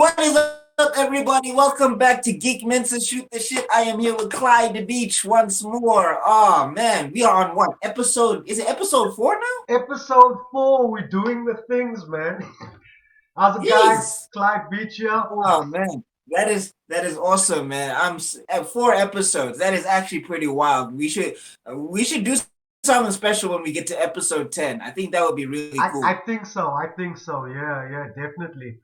What is up, everybody? Welcome back to Geek Mense Shoot the Shit. I am here with Clyde the Beach once more. Oh man, we are on what episode? Is it episode 4 now? Episode 4, we're doing the things, man. How's it, guys? Jeez. Clyde Beach here. Oh man, that is awesome, man. At 4 episodes. That is actually pretty wild. We should do something special when we get to episode 10. I think that would be really I cool. think so. I think so. Yeah, yeah, definitely.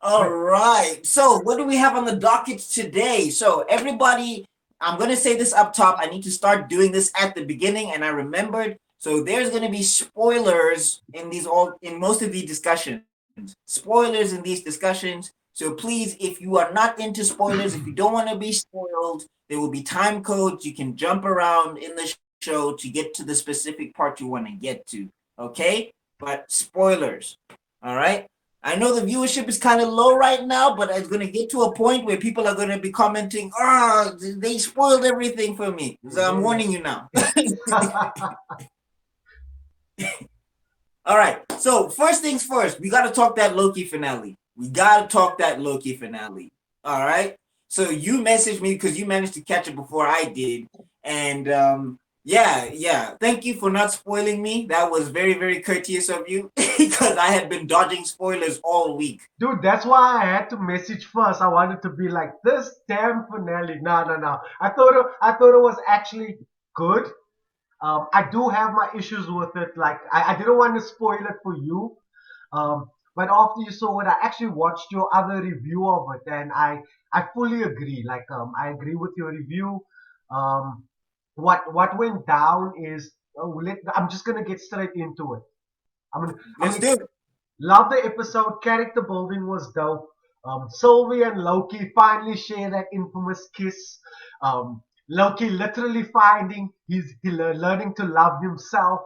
All Wait, right. So, what do we have on the docket today? So, everybody, I'm going to say this up top. I need to start doing this at the beginning, and I remembered. So, there's going to be spoilers in most of these discussions. Spoilers in these discussions. So, please, if you are not into spoilers, if you don't want to be spoiled, there will be time codes. You can jump around in the show to get to the specific part you want to get to. Okay? But spoilers. All right? I know the viewership is kind of low right now, but it's going to get to a point where people are going to be commenting, oh, they spoiled everything for me. So I'm yeah. warning you now. All right. So first things first, we got to talk that Loki finale. We got to talk that Loki finale. All right. So you messaged me because you managed to catch it before I did. And yeah. Thank you for not spoiling me. That was very, very courteous of you because I had been dodging spoilers all week. Dude, that's why I had to message first. I wanted to be like, this damn finale. No, no, no. I thought it was actually good. I do have my issues with it. Like, I didn't want to spoil it for you. But after you saw it, I actually watched your other review of it, and I fully agree. Like, I agree with your review. Um, what went down is, I'm just gonna get straight into it. I Let's mean, do it. love the episode. Character building was dope. Sylvie and Loki finally share that infamous kiss. Loki literally finding learning to love himself.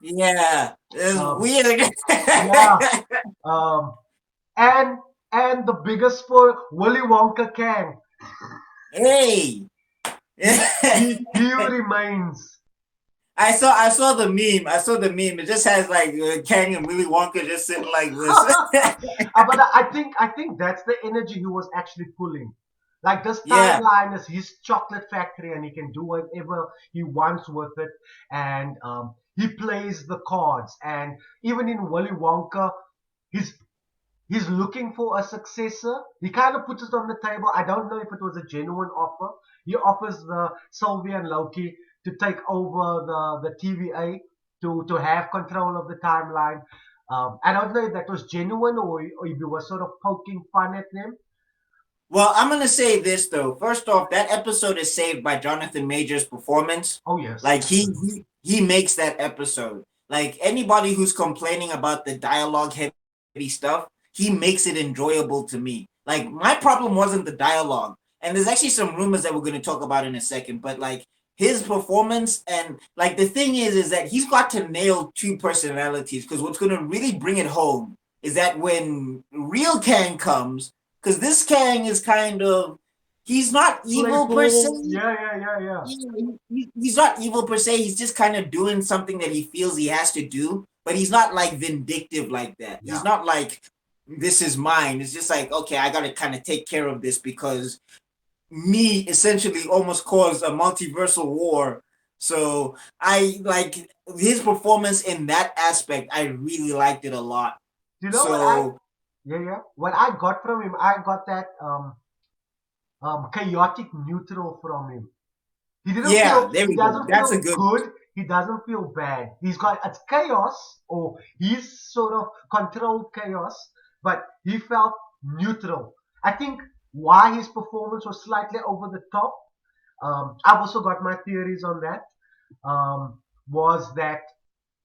Yeah, it's Um, weird. yeah. Um, and and the biggest spoil, Willy Wonka can. Hey. He remains. I saw the meme. I saw the meme. It just has like Kang and Willy Wonka just sitting like this. But I think that's the energy he was actually pulling. Like, this Yeah. timeline is his chocolate factory, and he can do whatever he wants with it. And he plays the cards. And even in Willy Wonka, he's he's looking for a successor. He kind of puts it on the table. I don't know if it was a genuine offer. He offers the Sylvie and Loki to take over the TVA to have control of the timeline. I don't know if that was genuine, or if he was sort of poking fun at them. Well, I'm gonna say this though. First off, that episode is saved by Jonathan Major's performance. Oh yes, Like absolutely. he makes that episode. Like anybody who's complaining about the dialogue heavy stuff, he makes it enjoyable to me. Like my problem wasn't the dialogue, and there's actually some rumors that we're gonna talk about in a second. But like his performance and like the thing is that he's got to nail two personalities because what's gonna really bring it home is that when real Kang comes because this Kang is kind of he's not evil per se. Playful. Yeah, yeah, yeah, yeah. He's not evil per se. He's just kind of doing something that he feels he has to do, but he's not like vindictive like that. He's Yeah. not like this is mine. It's just like okay, I gotta kind of take care of this because me essentially almost caused a multiversal war. So I like his performance in that aspect. I really liked it a lot. Do you know what I? So Yeah, yeah. What I got from him, I got that chaotic neutral from him. He didn't yeah, feel. there He we go. doesn't That's a feel good one. good. He doesn't feel bad. He's got it's chaos, or he's sort of controlled chaos, but he felt neutral. I think why his performance was slightly over the top. I've also got my theories on that. Was that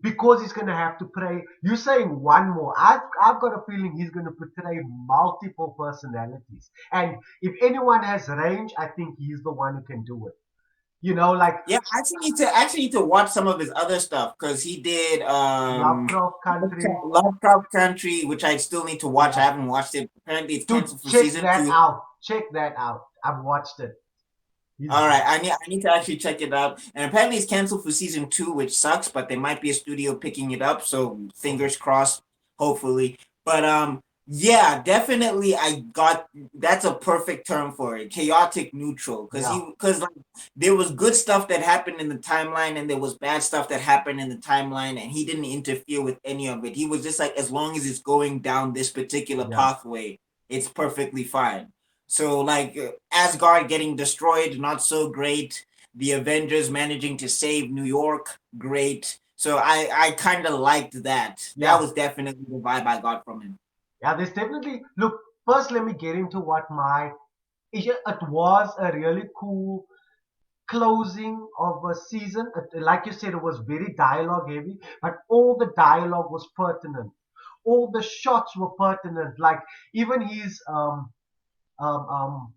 because he's going to have to play? You're saying one more. I've got a feeling he's going to portray multiple personalities, and if anyone has range, I think he's the one who can do it. Like Yeah, I actually need to watch some of his other stuff because he did Lovecraft Country. Lovecraft Country, which I still need to watch. I Yeah, haven't watched it. Apparently, it's dude, canceled for check season that two. out. Check that out. I've watched it. He's All right, I need to actually check it out. And apparently, it's canceled for season two, which sucks. But there might be a studio picking it up, so okay. fingers crossed. Hopefully, but Yeah, definitely. I got that's a perfect term for it. Chaotic neutral, Yeah, because like there was good stuff that happened in the timeline, and there was bad stuff that happened in the timeline, and he didn't interfere with any of it. He was just like, as long as it's going down this particular yeah, pathway, it's perfectly fine. So like Asgard getting destroyed, not so great. The Avengers managing to save New York, great. So I kind of liked that. That yeah, was definitely the vibe I got from him. yeah. There's definitely look. First, let me get into what my it was a really cool closing of a season. Like you said, it was very dialogue heavy, but all the dialogue was pertinent. All the shots were pertinent. Like even um, um,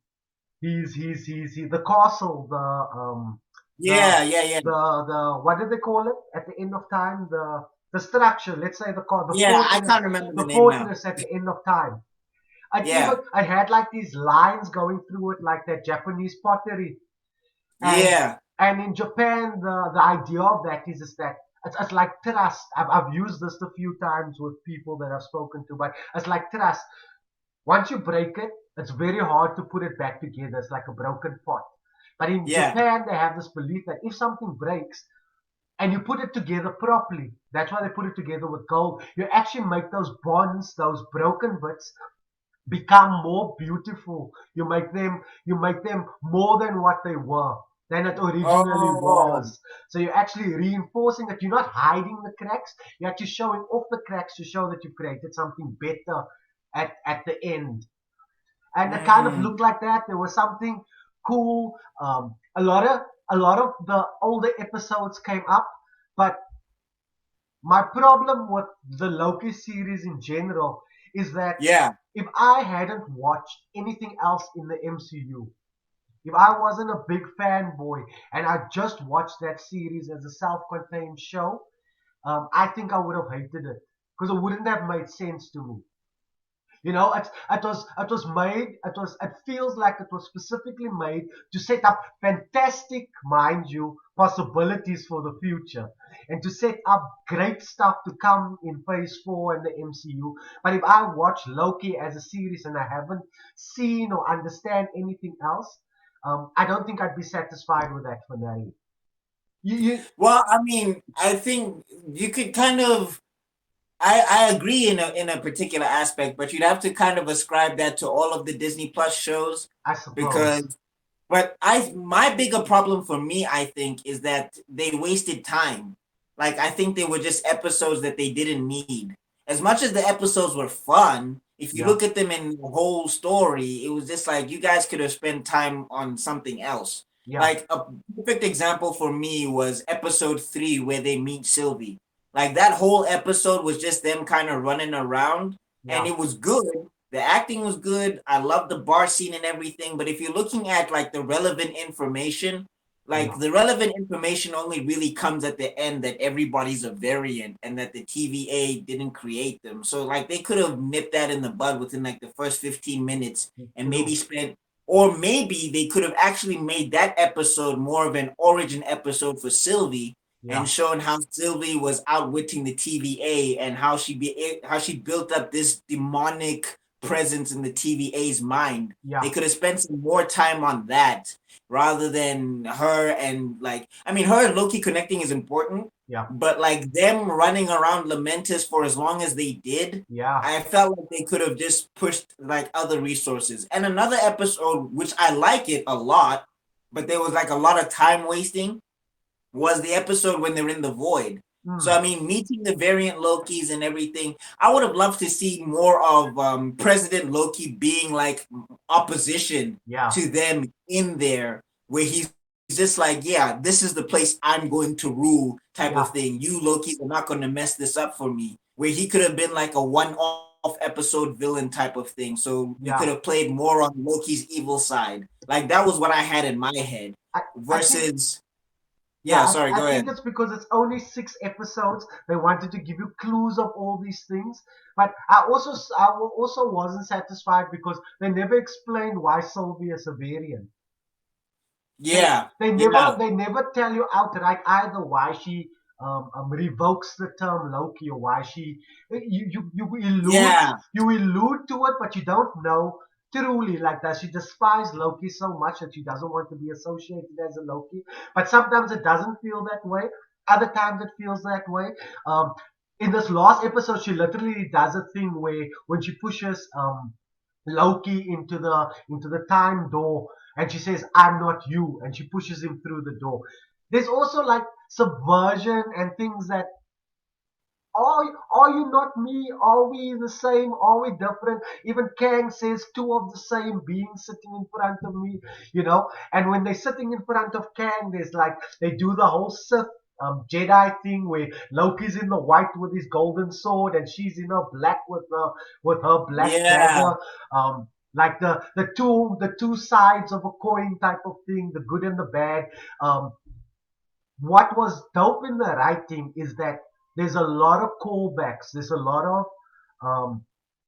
the castle, the, Yeah, yeah, yeah. what did they call it at the end of time? The structure. Let's say Yeah, I can't remember the the name now. fortress at the end of time. Yeah, I had like these lines going through it, like that Japanese pottery. And yeah. in Japan, the idea of that is that it's like trust. I've used this a few times with people that I've spoken to, but it's like trust. Once you break it, it's very hard to put it back together. It's like a broken pot. But in Yeah. Japan, they have this belief that if something breaks and you put it together properly, that's why they put it together with gold. You actually make those bonds, those broken bits, become more beautiful. You make them more than what they were, than it originally Oh, was. So you're actually reinforcing it. You're not hiding the cracks. You're actually showing off the cracks to show that you created something better at the end. And it kind of mm, looked like that. There was something cool. A lot of the older episodes came up, but my problem with the Loki series in general is that yeah. if I hadn't watched anything else in the MCU, if I wasn't a big fanboy and I just watched that series as a self-contained show, I think I would have hated it because it wouldn't have made sense to me. You know, it was made. It feels like it was specifically made to set up fantastic, mind you, possibilities for the future, and to set up great stuff to come in Phase 4 in the MCU. But if I watch Loki as a series and I haven't seen or understand anything else, I don't think I'd be satisfied with that finale. You Well, I mean, I think you could kind of I agree in a particular aspect, but you'd have to kind of ascribe that to all of the Disney Plus shows I suppose. because but I my bigger problem for me, I think, is that they wasted time. Like I think they were just episodes that they didn't need. As much as the episodes were fun, if you Yeah, look at them in the whole story, it was just like you guys could have spent time on something else. yeah, Like a perfect example for me was episode 3 where they meet Sylvie. Like that whole episode was just them kind of running around and yeah, it was good. The acting was good. I love the bar scene and everything. But if you're looking at like the relevant information, yeah, like the relevant information only really comes at the end that everybody's a variant and that the TVA didn't create them. So like they could have nipped that in the bud within like the first 15 minutes and maybe true. spent or maybe they could have actually made that episode more of an origin episode for Sylvie Yeah, and shown how Sylvie was outwitting the TVA and how she built up this demonic presence in the TVA's mind. yeah, They could have spent some more time on that rather than her and like I mean her and Loki connecting is important, yeah, but like them running around Lamentus for as long as they did, yeah. I felt like they could have just pushed like other resources. And another episode, which I like it a lot, but there was like a lot of time wasting was the episode when they're in the void. So Mm, I mean, meeting the variant Lokis and everything, I would have loved to see more of President Loki being like opposition yeah, to them in there, where he's just like, yeah, this is the place I'm going to rule, type yeah, of thing. You Lokis are not going to mess this up for me. Where he could have been like a one-off episode villain type of thing. So we yeah. could have played more on Loki's evil side. Like that was what I had in my head. I think Versus, yeah, yeah, sorry, I go think ahead. it's because it's only 6 episodes. They wanted to give you clues of all these things, but also wasn't satisfied because they never explained why Sylvia is a variant. Yeah, They yeah, never tell you outright either why she revokes the term Loki, or why she Yeah. you allude to it, but you don't know truly. Like, does she despise Loki so much that she doesn't want to be associated as a Loki? But sometimes it doesn't feel that way. Other times it feels that way. Um, in this last episode, she literally does a thing where when she pushes Loki into the time door, and she says, "I'm not you," and she pushes him through the door. There's also like subversion and things that are you not me? Are we the same? Are we different? Even Kang says two of the same beings sitting in front of me, you know. And when they're sitting in front of Kang, there's like they do the whole Sith Jedi thing where Loki's in the white with his golden sword and she's in her black with her black Yeah. dagger. Like the two sides of a coin type of thing, the good and the bad. Um, what was dope in the writing is that there's a lot of callbacks. There's a lot of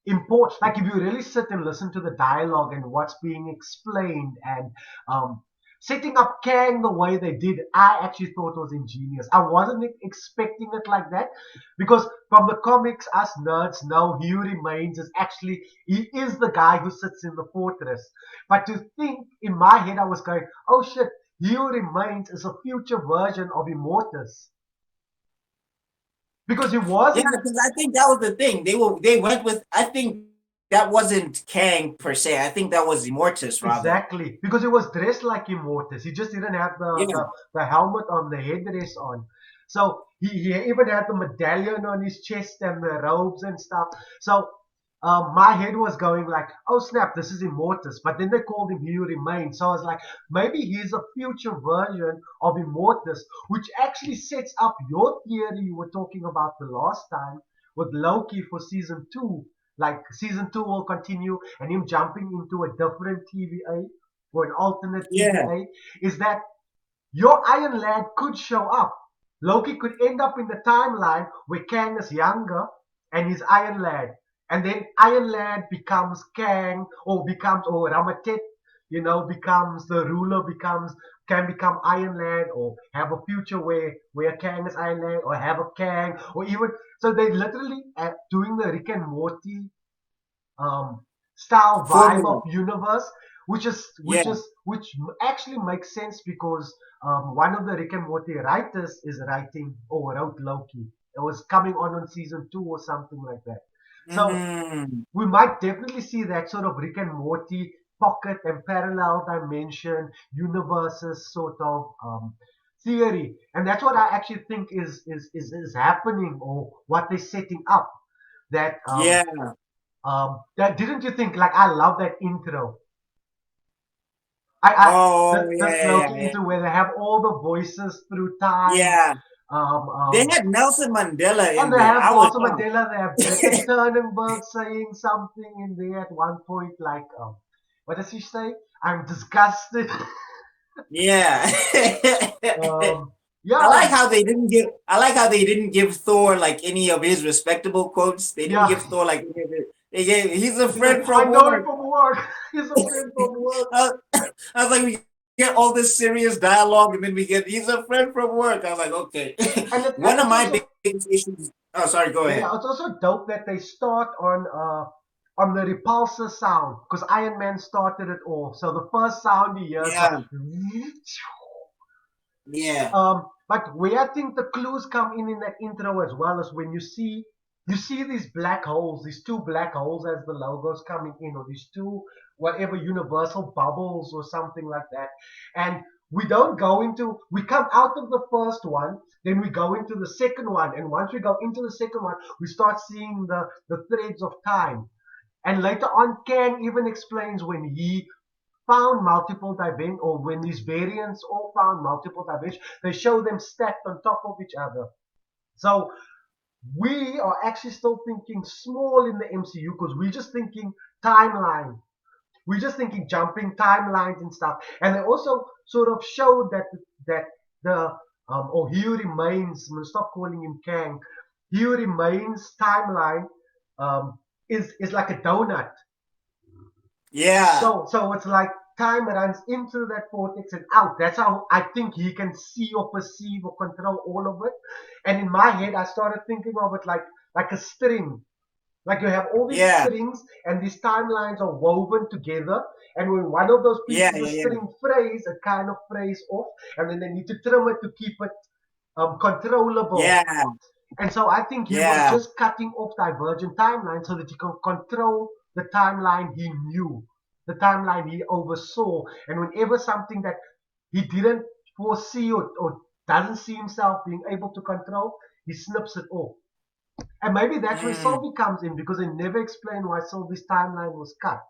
import. Like if you really sit and listen to the dialogue and what's being explained and um, setting up Kang the way they did, I actually thought was ingenious. I wasn't expecting it like that because from the comics, us nerds know He Who Remains is actually he is the guy who sits in the fortress. But to think in my head, I was going, oh shit, he Who Remains is a future version of Immortus. Because he was Yeah, in because I think that was the thing. They went with, I think that wasn't Kang per se. I think that was Immortus rather. exactly because he was dressed like Immortus. He just didn't have Yeah. the helmet on, the headdress on. So he even had the medallion on his chest and the robes and stuff. So my head was going like, oh snap, this is Immortus. But then they called him He Who Remains. So I was like, maybe he's a future version of Immortus, which actually sets up your theory you were talking about the last time with Loki for season two. Like season two will continue and him jumping into a different TVA or an alternate Yeah. TVA is that your Iron Lad could show up. Loki could end up in the timeline where Kang is younger and he's Iron Lad. And then Iron Lad becomes Kang or becomes or Ramatet, becomes the ruler, becomes can become Iron Lad or have a future where Kang is Iron Lad or have a Kang or even so they literally doing the Rick and Morty um, style vibe of Formula. universe, Yeah. which actually makes sense because one of the Rick and Morty writers is writing or wrote Loki. It was coming on season two or something like that. So Hmm. we might definitely see that sort of Rick and Morty pocket and parallel dimension universes sort of theory, and that's what I actually think is happening or what they're setting up. That Yeah. that didn't you think like I love that intro. I Oh, the yeah, yeah, Loki yeah. intro where they have all the voices through time. Yeah. Um, They um, had Nelson Mandela and in they there. have I was Nelson shocked. Mandela, they have Greta Turnberg saying something in there at one point, like, what does he say? I'm disgusted. Yeah. um, I like yeah, how they didn't give. I like how they didn't give Thor like any of his respectable quotes. They didn't yeah. give Thor like any of it. They gave. He's a He's like, friend I from know him work. from work. He's a friend from work. I, I was like, we get all this serious dialogue, and then we get he's a friend from work. I was like, okay. And One of it's my also biggest issues. Oh, sorry. Go yeah, ahead. yeah, it's also dope that they start on the repulsor sound because Iron Man started it all. So the first sound he hears like Yeah. Yeah. but where I think the clues come in that intro as well is when you see these black holes, these two black holes as the logos coming in, or these two whatever universal bubbles or something like that. And we come out of the first one, then we go into the second one, and once we go into the second one, we start seeing the threads of time. And later on, Kang even explains when he found multiple dimensions, or when these variants all found multiple dimensions, they show them stacked on top of each other. So we are actually still thinking small in the MCU because we're just thinking timeline. We're just thinking jumping timelines and stuff. And they also sort of showed that the or He Who Remains. I'm gonna stop calling him Kang. He Who Remains timeline is like a donut. Yeah. So it's like time runs into that vortex and out. That's how I think he can see or perceive or control all of it. And in my head, I started thinking of it like a string. Like you have all these Yeah, strings and these timelines are woven together. And when one of those yeah, pieces of yeah, yeah, string frays, it kind of frays off. And then they need to trim it to keep it controllable. yeah, And so I think he was yeah, just cutting off divergent timelines so that he can control the timeline he knew, the timeline he oversaw. And whenever something that he didn't foresee or doesn't see himself being able to control, he snips it off. And maybe that's where mm. Sylvie comes in because they never explain why Sylvie's timeline was cut.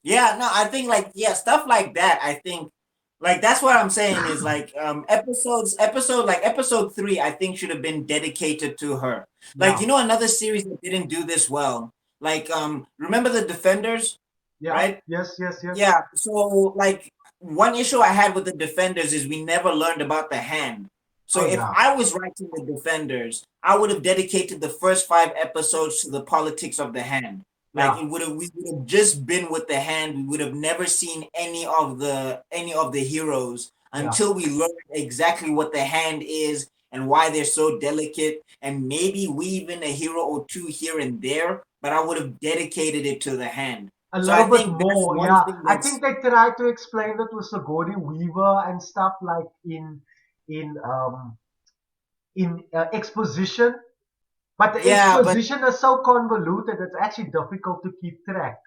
Yeah. No, I think like yeah, stuff like that. I think like that's what I'm saying is like episode 3. I think should have been dedicated to her. Like Yeah, you know another series that didn't do this well. Like remember the Defenders, yeah, right? yes, yes, yes. Yeah. So like one issue I had with the Defenders is we never learned about the hand. So Oh, if yeah, I was writing the Defenders, I would have dedicated the first 5 episodes to the politics of the hand. Like yeah, it would have we would have just been with the hand. We would have never seen any of the heroes yeah. until we learned exactly what the hand is and why they're so delicate and maybe weave in a hero or two here and there, but I would have dedicated it to the hand. A So I little bit think that's more, one yeah. thing I think that's they tried to explain it with Sigourney Weaver and stuff like in exposition, but the yeah, but exposition is so convoluted it's actually difficult to keep track.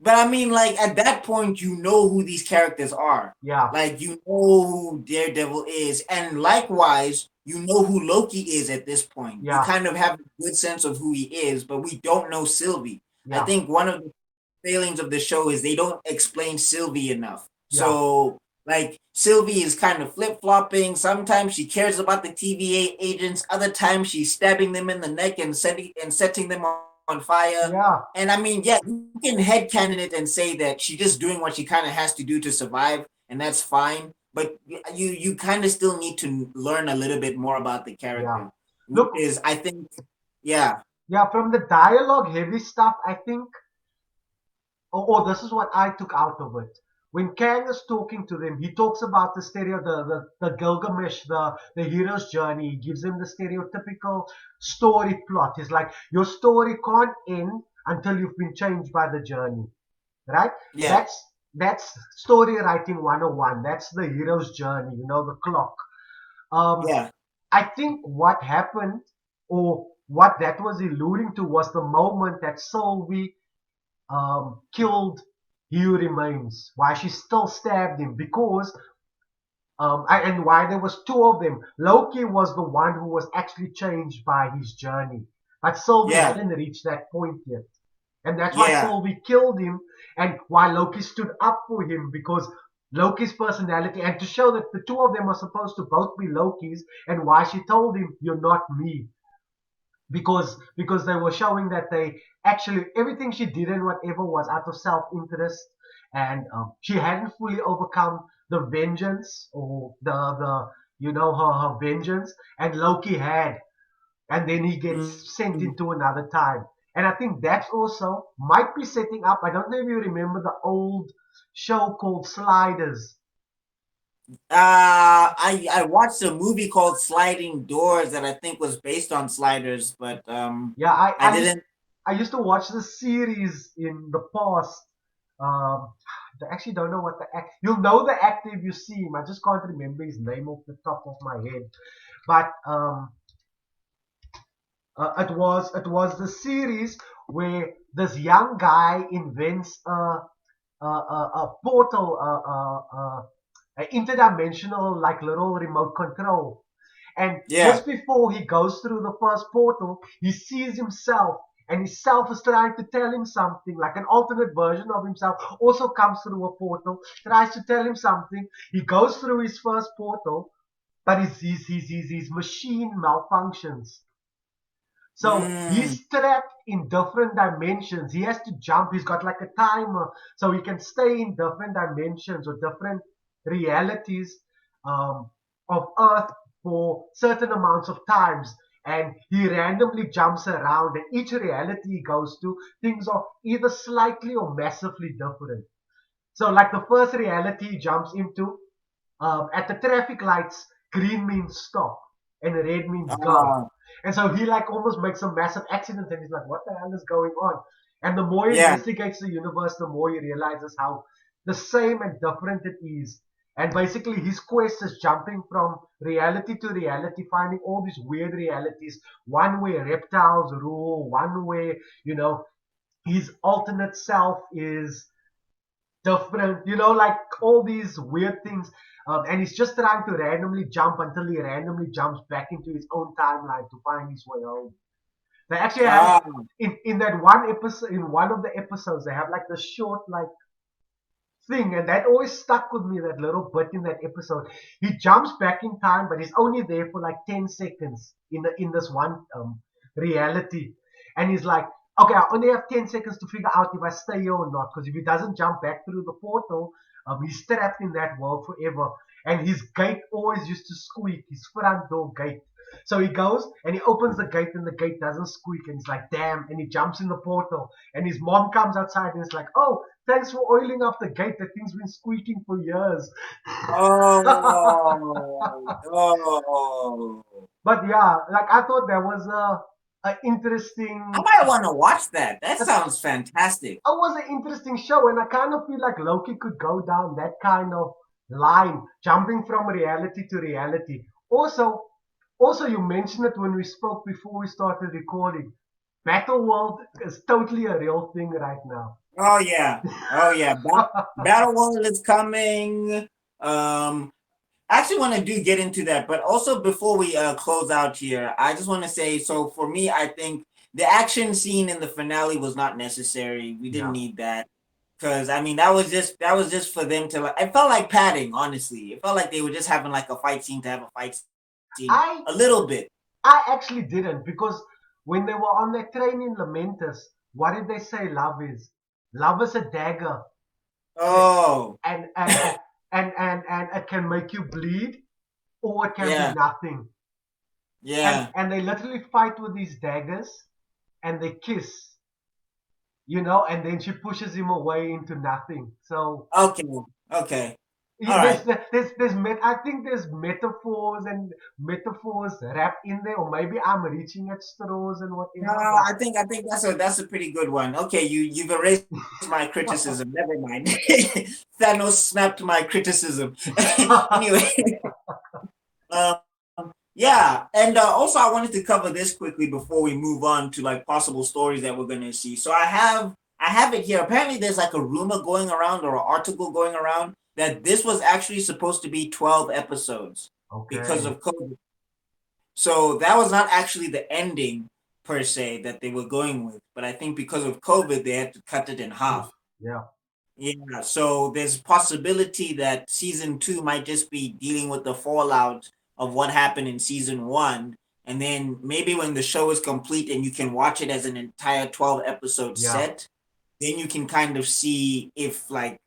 I mean like at that point you know who these characters are. Yeah, Like you know who Daredevil is, and likewise you know who Loki is at this point. You yeah, kind of have a good sense of who he is, but we don't know Sylvie. I yeah, think one of the failings of the show is they don't explain Sylvie enough. yeah. So like Sylvie is kind of flip flopping. Sometimes she cares about the TVA agents. Other times she's stabbing them in the neck and setting them on fire. Yeah, And I mean, yeah, you can headcanon it and say that she's just doing what she kind of has to do to survive, and that's fine. But you kind of still need to learn a little bit more about the yeah. character, which Look, is I think, yeah, yeah, from the dialogue heavy stuff, I think, oh, this is what I took out of it. When Kang is talking to them, he talks about the the Gilgamesh, the hero's journey. He gives them the stereotypical story plot. He's like, your story can't end until you've been changed by the journey, right? yeah, That's story writing 101. That's the hero's journey, the clock. Um, yeah, I think what happened or what that was alluding to was the moment that Sylvie killed Hugh Remains. Why she still stabbed him because and why there was two of them. Loki was the one who was actually changed by his journey, but Sylvie yeah, hadn't reached that point yet, and that's why yeah. Sylvie killed him, and why Loki stood up for him because Loki's personality, and to show that the two of them are supposed to both be Lokis, and why she told him, "You're not me." Because they were showing that they actually everything she did and whatever was out of self-interest, and she hadn't fully overcome the vengeance or the her vengeance, and Loki had, and then he gets sent Mm. into another time. And I think that's also might be setting up. I don't know if you remember the old show called Sliders. I watched a movie called Sliding Doors that I think was based on Sliders, but Yeah, I didn't. I used to watch the series in the past. Um, I actually don't know what the act. You'll know the actor if you see him. I just can't remember his name off the top of my head. But it was the series where this young guy invents a portal, an interdimensional like little remote control. And Yeah. just before he goes through the first portal, he sees himself, and his self is trying to tell him something, like an alternate version of himself also comes through a portal, tries to tell him something. He goes through his first portal, but his machine malfunctions. So Mm, he's trapped in different dimensions. He has to jump. He's got like a timer, so he can stay in different dimensions or different realities um, of Earth for certain amounts of times. And he randomly jumps around, and each reality he goes to, things are either slightly or massively different. So like the first reality he jumps into, at the traffic lights, green means stop and red means go. Uh, And so he like almost makes a massive accident and he's like, what the hell is going on? And the more he yeah. investigates the universe, the more he realizes how the same and different it is. And basically his quest is jumping from reality to reality, finding all these weird realities. One where reptiles rule, one where, you know, his alternate self is different, like all these weird things. And he's just trying to randomly jump until he randomly jumps back into his own timeline to find his way home. They actually have Ah, in that one episode, in one of the episodes, they have like the short like thing, and that always stuck with me. That little bit in that episode, he jumps back in time, but he's only there for like 10 seconds in this one reality, and he's like, okay, I only have 10 seconds to figure out if I stay here or not, because if he doesn't jump back through the portal, he's trapped in that world forever. And his gate always used to squeak, his front door gate. So he goes and he opens the gate and the gate doesn't squeak and he's like, damn, and he jumps in the portal and his mom comes outside and it's like, oh, thanks for oiling up the gate. That thing's been squeaking for years. oh, oh. But yeah, like I thought that was a I interesting, might want to watch that. That it sounds fantastic. was an interesting show, and I kind of feel like Loki could go down that kind of line, jumping from reality to reality. Also, you mentioned it when we spoke before we started recording. Battle World is totally a real thing right now. Oh yeah. Oh yeah. Battle World is coming. I actually want to do get into that, but also before we close out here, I just want to say, so for me, I think the action scene in the finale was not necessary. We didn't Yeah. need that because I mean that was just for them to like. It felt like padding, honestly. It felt like they were just having like a fight scene to have a fight scene I a little bit. I actually didn't, because when they were on their train in Lamentus, what did they say love is? Love is a dagger, and it, Oh and, and, and, and it can make you bleed or it can be yeah, nothing. And yeah. and they literally fight with these daggers and they kiss, and then she pushes him away into nothing. So Okay, okay. All there's right. I think there's metaphors wrapped in there, or maybe I'm reaching at straws and No, whatever. I think that's a pretty good one. Okay, you've erased my criticism. Never mind. Thanos snapped my criticism. But Anyway, um, yeah, and also I wanted to cover this quickly before we move on to like possible stories that we're gonna see. So I have it here. Apparently, there's like a rumor going around or an article going around that this was actually supposed to be 12 episodes because okay. of COVID. So that was not actually the ending per se that they were going with, but I think because of COVID, they had to cut it in Oof, half. yeah. Yeah, so there's possibility that season two might just be dealing with the fallout of what happened in season one, and then maybe when the show is complete and you can watch it as an entire 12 episode Yeah. set, then you can kind of see if like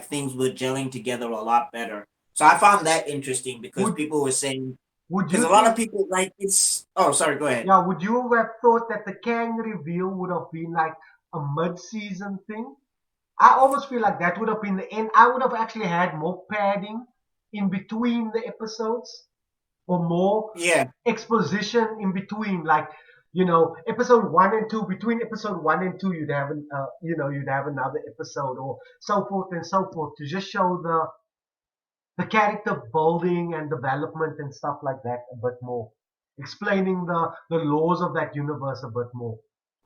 things were gelling together a lot better. So I found that interesting because Would people were saying would because you a lot of think people like it's. Oh, sorry. Go ahead. yeah, would you have thought that the Kang reveal would have been like a mid-season thing? I almost feel like that would have been the end. I would have actually had more padding in between the episodes, or more Yeah. exposition in between, like, episode one and two. Between episode one and two, you'd have another episode, or so forth and so forth, to just show the character building and development and stuff like that a bit more, explaining the laws of that universe a bit more.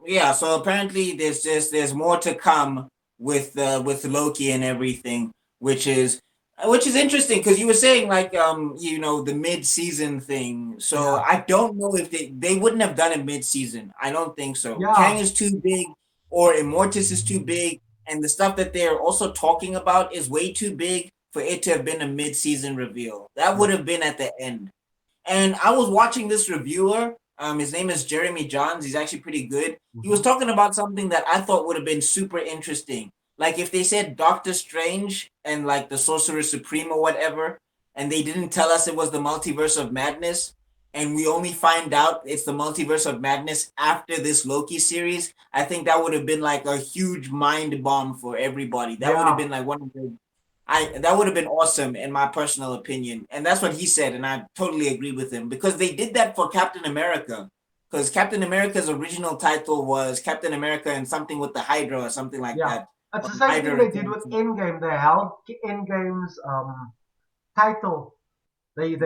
Yeah. So apparently, there's more to come with Loki and everything, which is which is interesting because you were saying like the mid season thing. So Yeah, I don't know if they wouldn't have done it mid season. I don't think so. yeah, Kang is too big, or Immortus is too big, and the stuff that they're also talking about is way too big for it to have been a mid season reveal. That would yeah. have been at the end. And I was watching this reviewer. His name is Jeremy Johns. He's actually pretty good. He was Hmm. talking about something that I thought would have been super interesting. Like if they said Doctor Strange and like the Sorcerer Supreme or whatever, and they didn't tell us it was the multiverse of madness. and we only find out it's the multiverse of madness after this Loki series, I think that would have been like a huge mind bomb for everybody. That would have Yeah, been like one of the I that would have been awesome in my personal opinion. And that's what he said, and I totally agree with him because they did that for Captain America. Because Captain America's original title was Captain America and something with the Hydra or something like yeah. that. It's Or the same thing Hydra they did with Response. Endgame. They held Endgame's title. They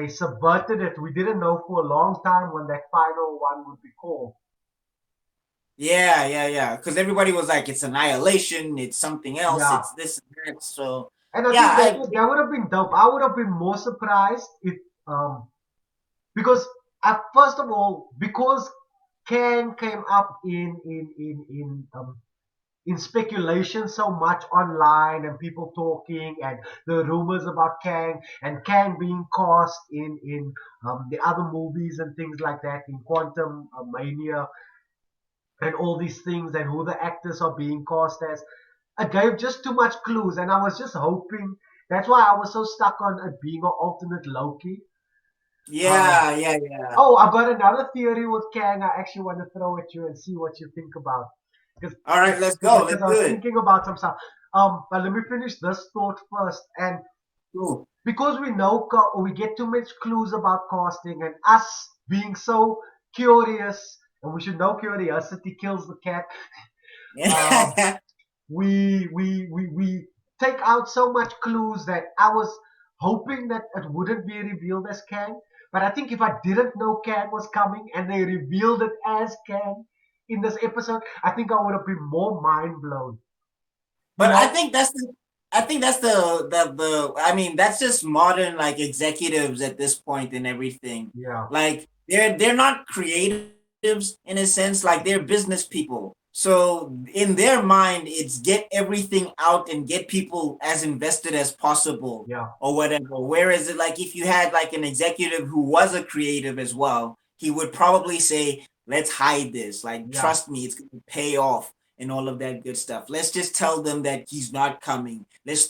subverted it. We didn't know for a long time when that final one would be called. Yeah, yeah, yeah. Because everybody was like, it's annihilation, it's something else, Yeah, it's this and that. So and I yeah, think that would have been dope. I would have been more surprised if because first of all because Kang came up in speculation so much online and people talking and the rumors about Kang and Kang being cast in the other movies and things like that in Quantum Mania and all these things and who the actors are being cast as. It gave just too much clues, and I was just hoping. That's why I was so stuck on it being an alternate Loki. Um, yeah, yeah, yeah. oh, I've got another theory with Kang. I actually want to throw at you and see what you think about. Because All right, let's go. because Let's I do was it. thinking about some stuff. But let me finish this thought first. And Cool. because we know we get too much clues about casting, and us being so curious, and we should know curiosity kills the cat. Um, we take out so much clues that I was hoping that it wouldn't be revealed as Kang. But I think if I didn't know Kang was coming and they revealed it as Kang in this episode, I think I would have been more mind blown. You But I know? think that's the I mean that's just modern like executives at this point and everything. Yeah, Like they're not creatives in a sense, like they're business people. So in their mind it's get everything out and get people as invested as possible yeah, or whatever. Whereas like if you had like an executive who was a creative as well, he would probably say, let's hide this. Like yeah, trust me, it's gonna pay off and all of that good stuff. Let's just tell them that he's not coming. Let's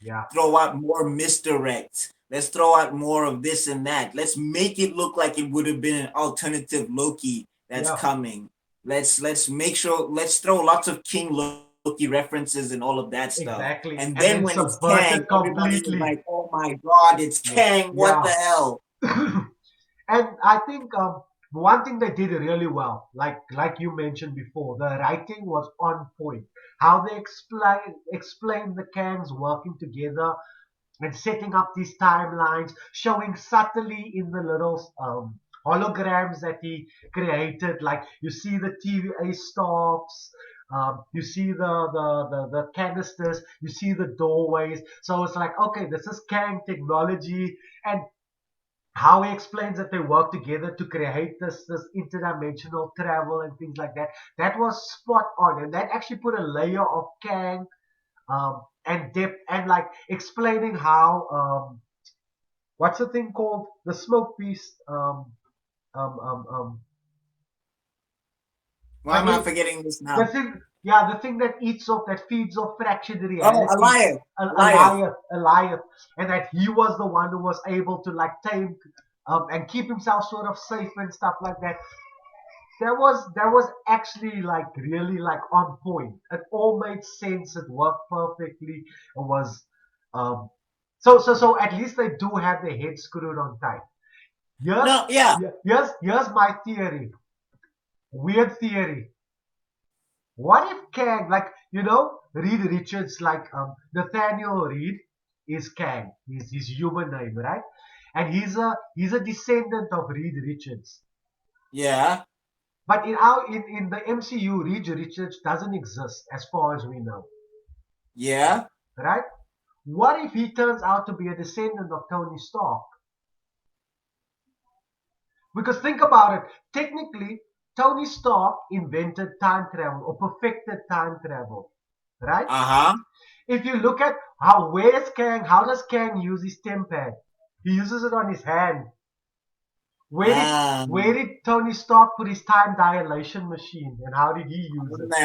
yeah, throw out more misdirects. Let's throw out more of this and that. Let's make it look like it would have been an alternative Loki that's yeah. coming. Let's make sure let's throw lots of King Loki references and all of that stuff. And Exactly. then And when then it's subvert Kang, it everybody was like, completely. "Oh my God, it's Yeah, Kang! What yeah. the hell?" And I think one thing they did really well, like you mentioned before, the writing was on point. How they explain the Kangs working together and setting up these timelines, showing subtly in the little holograms that he created. Like you see the TVA stops, you see the canisters, you see the doorways. So it's like, okay, this is Kang technology, and how he explains that they work together to create this interdimensional travel and things like that. That was spot on, and that actually put a layer of Kang and depth and like explaining how what's the thing called the smoke beast um um um Why like am I it, forgetting this the now? thing, yeah, the thing that eats off, that feeds off fractured Oh, reality, Elias, Elias. a liar, and that he was the one who was able to like tame and keep himself sort of safe and stuff like that. That was actually like really like on point. It all made sense. It worked perfectly. It was um so at least they do have their head screwed on tight. Here's No, yeah. here's my theory. Weird theory. What if Kang, like Reed Richards, like Nathaniel Reed is Kang. He's his human name, right? And he's a descendant of Reed Richards. Yeah, But in the MCU, Reed Richards doesn't exist as far as we know, yeah. right? What if he turns out to be a descendant of Tony Stark? Because think about it. Technically, Tony Stark invented time travel or perfected time travel, right? Uh-huh. If you look at where's Kang, how does Kang use his tempad? He uses it on his hand. Where did where Um, did Tony Stark put his time dilation machine, and how did he use on it? the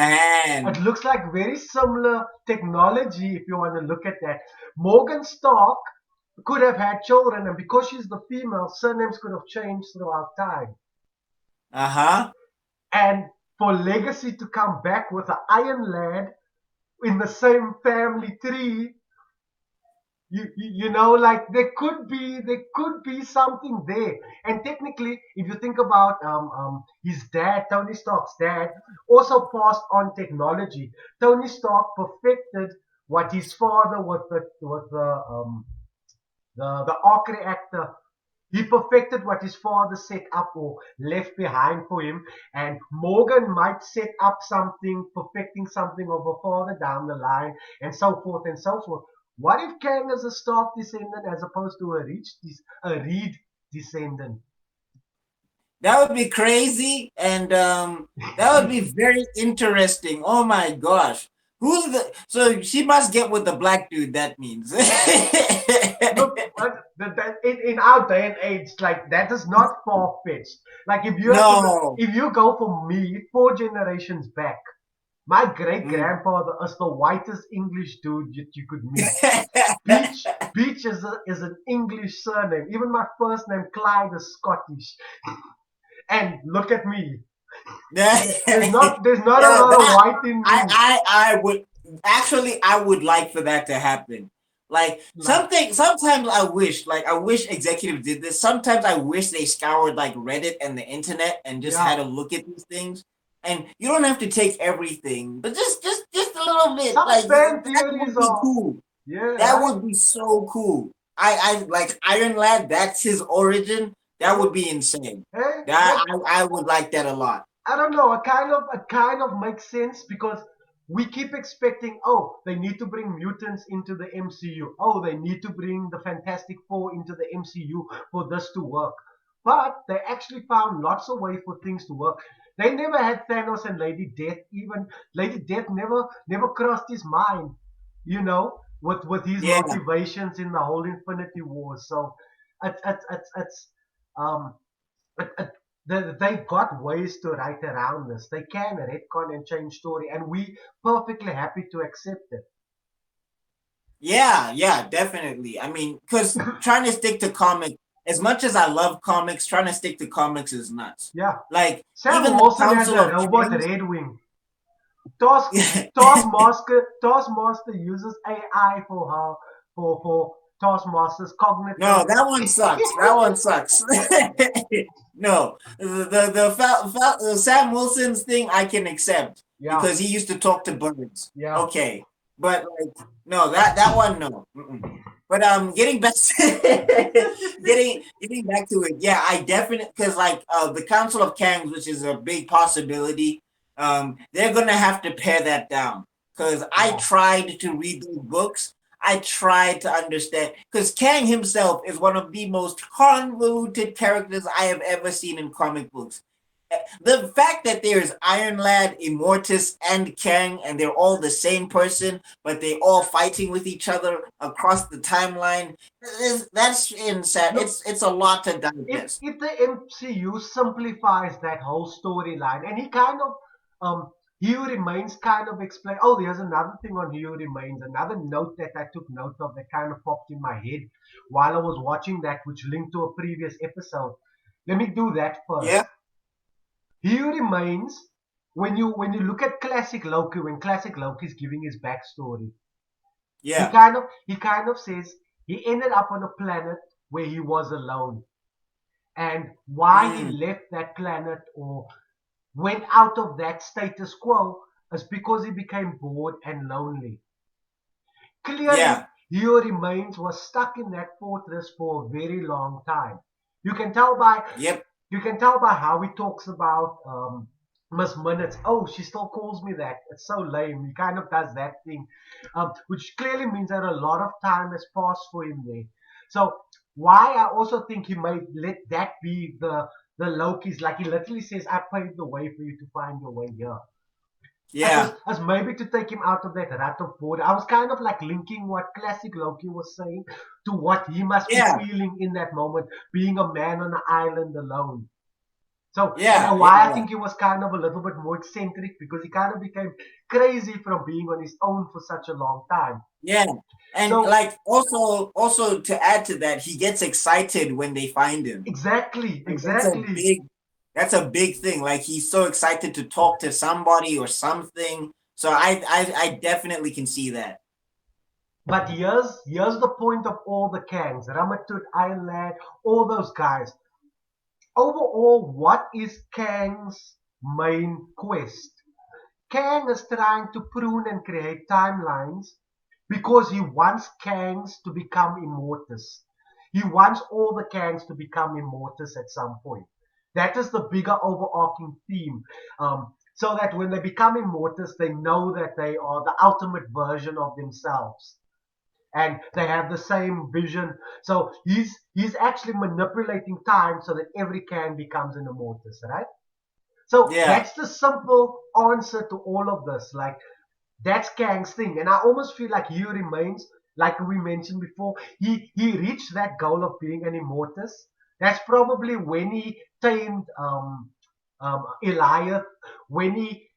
It hand. looks like very similar technology if you want to look at that. Morgan Stark could have had children, and because she's the female, surnames could have changed throughout time. Uh-huh. And for legacy to come back with an Iron Lad in the same family tree, you know, like there could be something there. And technically, if you think about his dad, Tony Stark's dad, also passed on technology. Tony Stark perfected what his father with the arc reactor. He perfected what his father set up or left behind for him, and Morgan might set up something, perfecting something of a father down the line, and so forth and so forth. What if Kang is a Stark descendant as opposed to a Reed descendant? That would be crazy, and that would be very interesting. Oh my gosh. Who's the so she must get with the black dude, that means. Look, in our day and age, like that is not far fetched. Like No. if you go for me 4 generations back, my great Mm. grandfather is the whitest English dude you could meet. Beach is an English surname. Even my first name, Clyde, is Scottish. And look at me. There's not a Yeah, lot of that white in me. I would actually I would like for that to happen. Like Like, something sometimes I wish executives did this. Sometimes I wish they scoured like Reddit and the internet and just yeah. had a look at these things. And you don't have to take everything, but just a little bit. Some Like fan that theories would be are, cool. yeah, That right? would be so cool. I like Iron Lad, that's his origin. That Hey, would be insane. hey, That look, I would like that a lot. I don't know. It kind of makes sense because we keep expecting, oh, they need to bring mutants into the MCU. Oh, they need to bring the Fantastic Four into the MCU for this to work. But they actually found lots of ways for things to work. They never had Thanos and Lady Death. Even Lady Death never crossed his mind, with his Yeah. motivations in the whole Infinity War. So it's um they've got ways to write around this. They can retcon and change story, and we perfectly happy to accept it. Yeah, yeah, definitely. I mean, because trying to stick to comics, as much as I love comics, trying to stick to comics is nuts. Yeah, Like Sam even the Wilson has Council a of robot Kings. Red Wing. Taskmaster uses AI for her for Taskmaster's cognitive. No, that one sucks. That one sucks. No, the Sam Wilson's thing I can accept Yeah, because he used to talk to birds. yeah, Okay, but like no, that one no. Mm-mm. But getting back getting back to it, yeah, I definitely because like the Council of Kangs, which is a big possibility, they're gonna have to pare that down because I yeah, tried to read those books. I tried to understand because Kang himself is one of the most convoluted characters I have ever seen in comic books. The fact that there's Iron Lad, Immortus, and Kang, and they're all the same person, but they all fighting with each other across the timeline, that's insane. look, It's a lot to if digest. if the MCU simplifies that whole storyline, and he kind of He Who Remains kind of explain. Oh, there's another thing on He Who Remains. Another note that I took note of that kind of popped in my head while I was watching that, which linked to a previous episode. Let me do that first. Yeah, He Who Remains. When you look at classic Loki, when classic Loki is giving his backstory, he yeah, kind of he kind of says he ended up on a planet where he was alone, and why he mm, left that planet or went out of that status quo is because he became bored and lonely. Clearly, yeah, Hugh Remains was stuck in that fortress for a very long time. You can tell by yep, you can tell by how he talks about Miss Minutes. Oh, she still calls me that. It's so lame. He kind of does that thing, which clearly means that a lot of time has passed for him there. So why I also think he might let that be the Loki's, like he literally says, "I paved the way for you to find your way here." yeah, As maybe to take him out of that rut of boredom. I was kind of like linking what classic Loki was saying to what he must be yeah. feeling in that moment, being a man on an island alone. So, Yeah, and yeah, why I yeah. think he was kind of a little bit more eccentric because he kind of became crazy from being on his own for such a long time. Yeah. And So, like also to add to that, he gets excited when they find him. exactly, Like exactly. that's a big thing. Like he's so excited to talk to somebody or something. So I definitely can see that. But here's the point of all the Kangs, Ramatut, Island, all those guys. Overall, what is Kang's main quest? Kang is trying to prune and create timelines because he wants Kangs to become immortals. He wants all the Kangs to become immortals at some point. That is the bigger overarching theme. So that when they become immortals, they know that they are the ultimate version of themselves. And they have the same vision. So he's actually manipulating time so that every Kang becomes an immortus, right? So Yeah. that's the simple answer to all of this. Like that's Kang's thing, and I almost feel like he remains, like we mentioned before, he reached that goal of being an immortus. That's probably when he tamed Elias, when he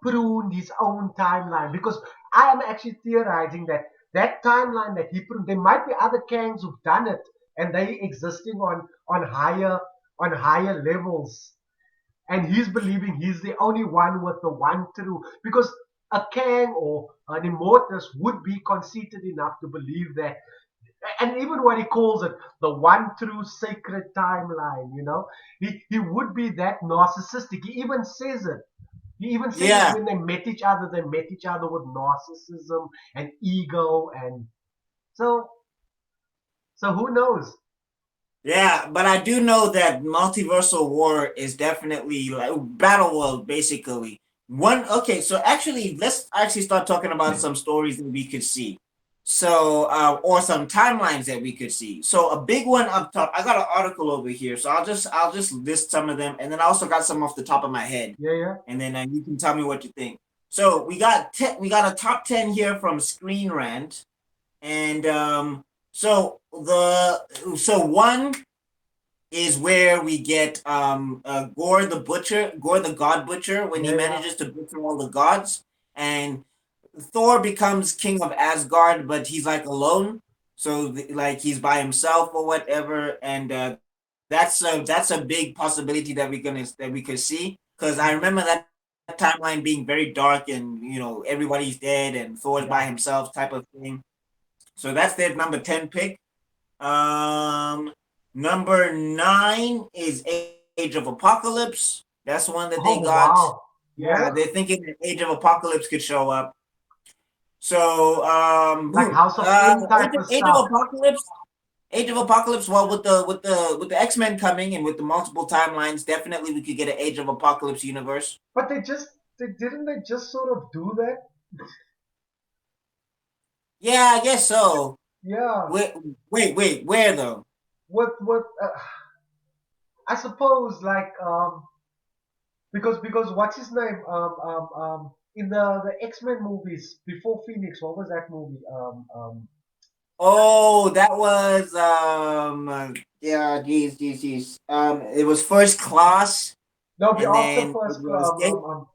pruned his own timeline. Because I am actually theorizing that that timeline that he pruned, there might be other Kangs who've done it, and they existing on higher levels, and he's believing he's the only one with the one true, because a Kang or an Immortus would be conceited enough to believe that, and even what he calls it, the one true sacred timeline, he would be that narcissistic. He even says it. He even says it Yeah. when they met each other with narcissism and ego, and so who knows? Yeah, but I do know that multiversal war is definitely like battle world basically. One okay, so actually let's actually start talking about some stories that we could see. So or some timelines that we could see. So a big one up top, I got an article over here, so I'll just list some of them and then I also got some off the top of my head. Yeah, yeah. And then you can tell me what you think. So we got a top 10 here from Screen Rant. And so one is where we get Gore the Butcher, Gore the God Butcher, when he Yeah, yeah. manages to butcher all the gods, and Thor becomes king of Asgard, but he's like alone, so like he's by himself or whatever, and that's a big possibility that we could see, because I remember that timeline being very dark and everybody's dead and Thor's Yeah. by himself type of thing. So that's their number 10 pick. Um, Number 9 is Age of Apocalypse. That's one that they Oh, got. wow. Yeah, Yeah. they're thinking that Age of Apocalypse could show up. So, Like House of M type of Age of stuff. Apocalypse, Age of Apocalypse. Well, with the X Men coming and with the multiple timelines, definitely we could get an Age of Apocalypse universe. But they just sort of do that? Yeah, I guess so. Yeah. Wait, where though? With I suppose like because what's his name in the X-Men movies before Phoenix, what was that movie? Oh, that was yeah, geez. It was First Class, No, be and after then it first was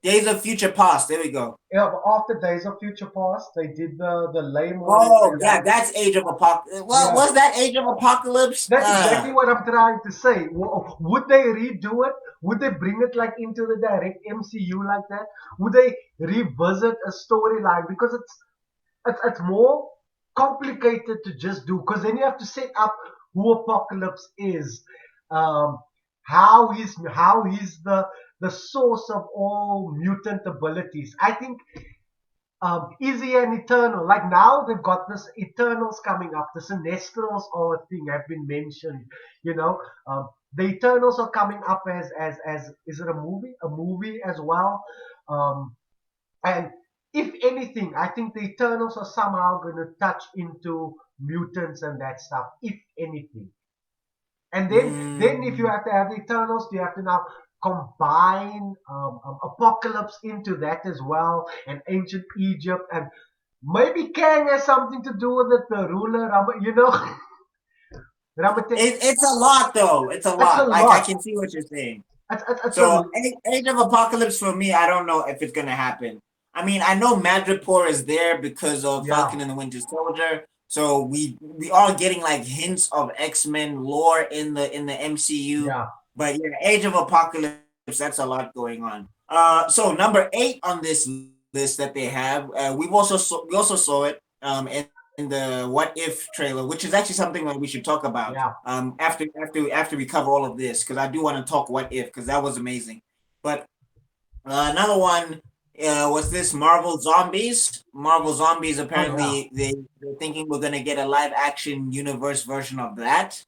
Days of Future Past. There we go. yeah, but after Days of Future Past, they did the lame one at the Oh, yeah, young. that's Age of Apocalypse. Well, Yeah. was that Age of Apocalypse? That's exactly what I'm trying to say. Would they redo it? Would they bring it like into the direct MCU like that? Would they revisit a storyline? Because it's more complicated to just do. Because then you have to set up who Apocalypse is, um, how he's the source of all mutant abilities. I think is he an Eternal? Like now they've got this Eternals coming up. The Sinestrals are a thing have been mentioned. You know, the Eternals are coming up as is it a movie? A movie as well. And if anything, I think the Eternals are somehow going to touch into mutants and that stuff. If anything, and then if you Mm, have to have the Eternals, you have to now combine Apocalypse into that as well, and ancient Egypt, and maybe Kang has something to do with it, the ruler, It's a lot though. It's a It's a lot. Like I lot. can see what you're saying. It's So a Age of Apocalypse for me, I don't know if it's gonna happen. I mean, I know Madripoor is there because of yeah, Falcon and the Winter Soldier. So we are getting like hints of X-Men lore in the MCU. yeah. But yeah, Age of Apocalypse, that's a lot going on. So number 8 on this list that they have, we also saw it in the What If trailer, which is actually something that we should talk about Yeah. after we cover all of this, because I do want to talk What If, because that was amazing. But another one was this Marvel Zombies. Marvel Zombies, Oh yeah. apparently they're thinking we're gonna get a live action universe version of that.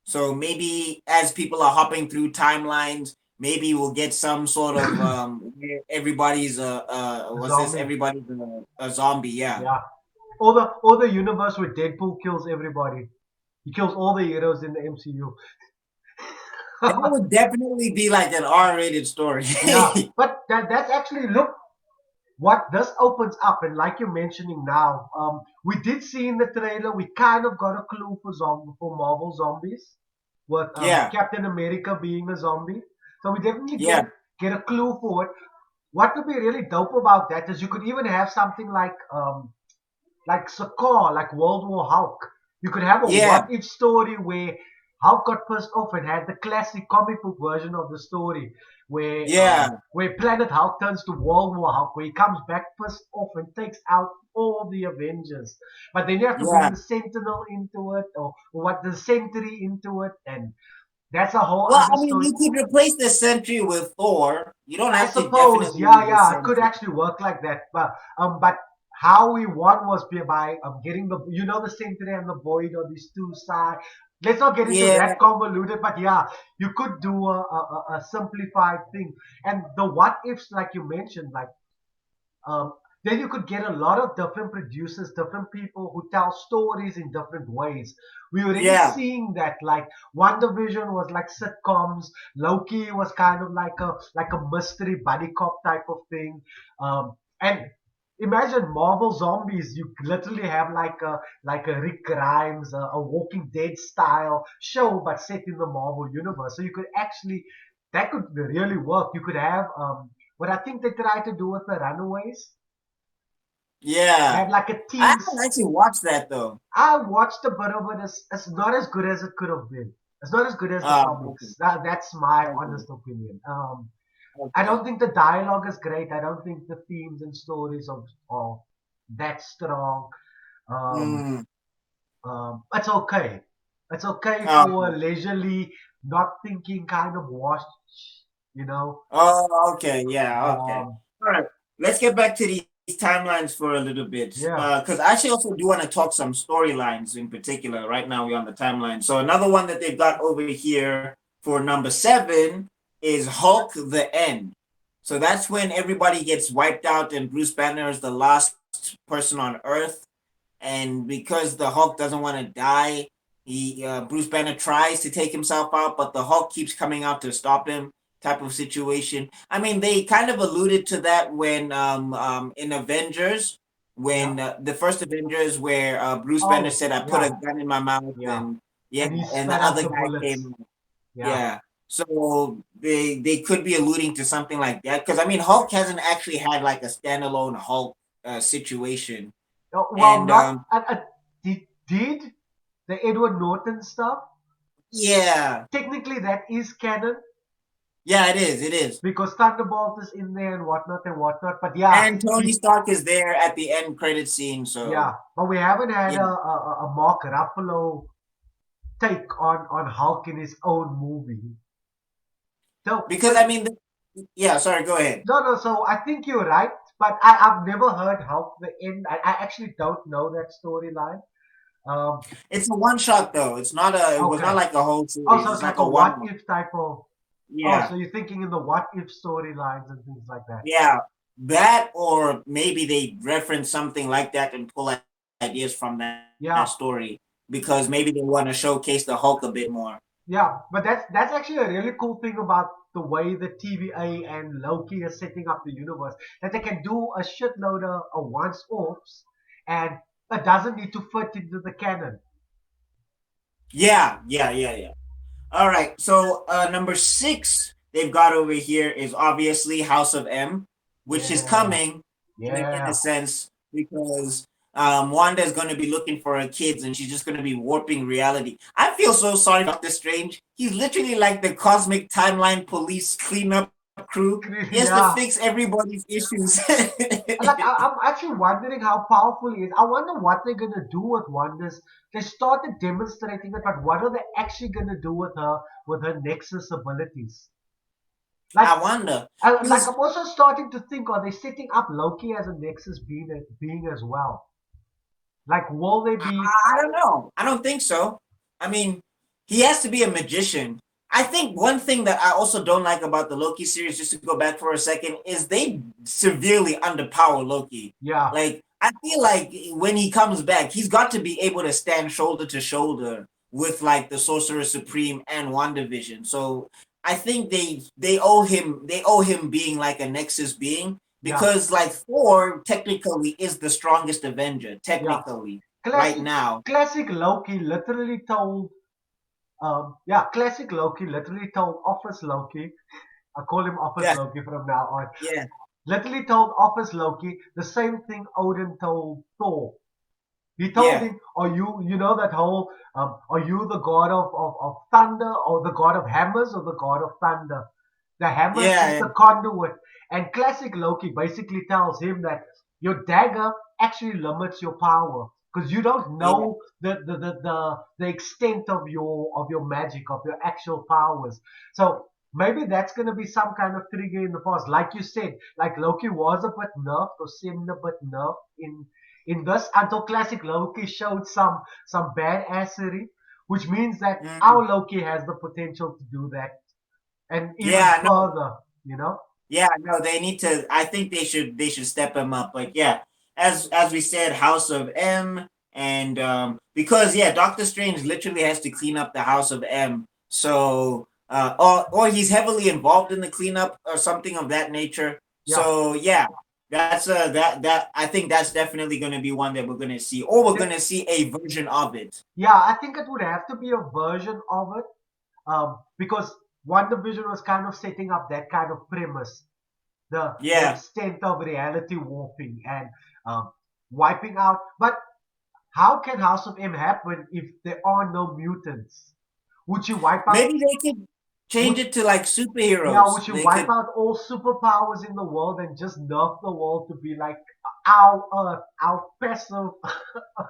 So maybe as people are hopping through timelines, maybe we'll get some sort of where everybody's what's this? Zombie. Everybody's a zombie. Yeah, Yeah. All the universe where Deadpool kills everybody. He kills all the heroes in the MCU. that would definitely be like an R-rated story. Yeah. But that's actually look what this opens up, and like you're mentioning now, we did see in the trailer, we kind of got a clue for Marvel zombies, with Yeah, Captain America being a zombie. So we definitely yeah, get a clue for it. What would be really dope about that is you could even have something like Sakar, like World War Hulk. You could have a yeah, what if story where Hulk got pissed off and had the classic comic book version of the story yeah, where Planet Hulk turns to World War Hulk, where he comes back pissed off and takes out all the Avengers. But then you have to bring yeah. the Sentinel into it, or what the Sentry into it, and that's a whole Well, other I mean, story. you could replace the Sentry with Thor. You don't I have to suppose, definitely use the yeah, it could Sentry. actually work like that. But how we won was by getting the Sentry and the Void or these two sides. Let's not get into Yeah, that convoluted, but yeah, you could do a simplified thing. And the what ifs, like you mentioned, like um, then you could get a lot of different producers, different people who tell stories in different ways. We already yeah, seeing that, like One Division was like sitcoms, Loki was kind of like a mystery buddy cop type of thing, and imagine Marvel Zombies. You literally have like a Rick Grimes, a Walking Dead style show, but set in the Marvel universe. So you could actually that could really work. You could have what I think they try to do with the Runaways. They yeah. have like a I team. haven't actually watched that though. I watched a bit of it. It's not as good as it could have been. It's not as good as the Okay, comics. That's my okay, honest opinion. I okay. don't think the dialogue is great. I don't think the themes and stories are that strong. Um, Mm, it's okay. It's okay for a okay. leisurely, not thinking kind of watch. You know. Oh, okay. Yeah, okay. Um, All right. Let's get back to these timelines for a little bit. yeah. Because I actually also do want to talk some storylines in particular. Right now, we're on the timeline. So, another one that they've got over here for number 7 is Hulk the End. So, that's when everybody gets wiped out, and Bruce Banner is the last person on Earth. And because the Hulk doesn't want to die, Bruce Banner tries to take himself out, but the Hulk keeps coming out to stop him. Type of situation. I mean, they kind of alluded to that when in Avengers, Yeah. when the first Avengers, where Bruce Banner Oh, said, "I put a yeah, gun in my mouth," yeah. and yeah, And he and the spat out other the guy bullets. came. Yeah. Yeah, so they could be alluding to something like that because I mean, Hulk hasn't actually had like a standalone Hulk situation, Well, and not did the Edward Norton stuff. yeah, Technically, that is canon yeah, it is, it is. because Thunderbolt is in there and whatnot and whatnot. But yeah, And Tony Stark is there at the end credit scene, yeah. so But we haven't had yeah, a Mark Ruffalo take on Hulk in his own movie. So because I mean, yeah. Sorry, go ahead. no, no. So I think you're right, but I've never heard Hulk the end. I actually don't know that storyline. Um, It's a one shot though. It's not a. It was not okay. like a whole Oh, series. so It's it's like like a a one what off. if type of. Oh, so Yeah, you're thinking in the what if storylines and things like that. yeah. That or maybe they reference something like that and pull ideas from that Yeah, story because maybe they want to showcase the Hulk a bit more. yeah. But that's actually a really cool thing about the way the TVA and Loki are setting up the universe. That they can do a shitload of once offs and it doesn't need to fit into the canon. Yeah. All right. So number six they've got over here is obviously House of M, which is Yeah, coming in a yeah. sense because Wanda is going to be looking for her kids and she's just going to be warping reality. I feel so sorry for Doctor Strange. He's literally like the cosmic timeline police cleanup crew. He has to fix Yeah. everybody's issues. Like I'm actually wondering how powerful he is. I wonder what they're gonna do with Wonders. They started demonstrating it, but what are they actually gonna do with her Nexus abilities? Like, I wonder like because I'm also starting to think, are they setting up Loki as a Nexus being as well? Like, will they be? I don't know. I don't think so. I mean, he has to be a magician. I think one thing that I also don't like about the Loki series, just to go back for a second, is they severely underpower Loki. Yeah, Like, I feel like when he comes back, he's got to be able to stand shoulder to shoulder with like the Sorcerer Supreme and WandaVision. So I think they owe him being like a Nexus being yeah, because like Thor technically is the strongest Avenger yeah. technically right Classic, now. classic Loki literally told. Yeah, classic Loki literally told Office Loki. I call him Office Yeah, Loki from now on. yeah, Literally told Office Loki the same thing Odin told Thor. He told yeah, him, "Are you, you know that whole, are you the god of thunder or the god of hammers or the god of thunder? The hammers is yeah, the conduit." And classic Loki basically tells him that your dagger actually limits your power because you don't yeah. know the extent of your magic, of your actual powers. So maybe that's going to be some kind of trigger in the past. Like you said, like Loki was a bit nerfed or seemed a bit nerfed in this until classic Loki showed some badassery, which means that Mm. our Loki has the potential to do that and even Yeah, no, further, you know? yeah, no. They need to. I think they should step him up. But yeah, as we said, House of M, and because yeah, Doctor Strange literally has to clean up the House of M. So or he's heavily involved in the cleanup or something of that nature. Yeah. So yeah, that's that I think that's definitely going to be one that we're going to see, or we're going to see a version of it. Yeah, I think it would have to be a version of it because One Division was kind of setting up that kind of premise, the Yeah. extent of reality warping and um, wiping out. But how can House of M happen if there are no mutants? Would you wipe out? Maybe they could change Would it to like Yeah, superheroes. we should They wipe could, out all superpowers in the world and just nerf the world to be like our Earth, our passive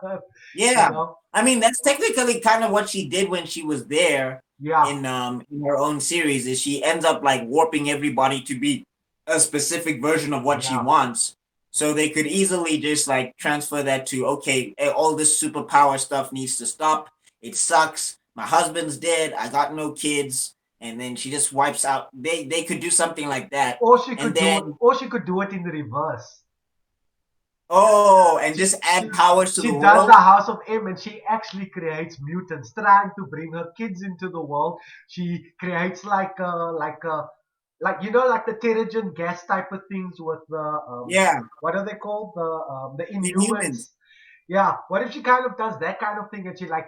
Earth, you yeah. know? I mean, that's technically kind of what she did when she was there Yeah, in her own series. Is she ends up like warping everybody to be a specific version of what she yeah. wants. So they could easily just like transfer that to okay, all this superpower stuff needs to stop. It sucks. My husband's dead. I got no kids, and then she just wipes out. They could do something like that, and then Or she could do it in the reverse. oh, and She, just she, add powers to the she does the world. House of M and she actually creates mutants, trying to bring her kids into the world. She creates like you know, like the Terrigen gas type of things with the Yeah, what are they called, the Inhumans. Inhumans. Yeah, what if she kind of does that kind of thing and she like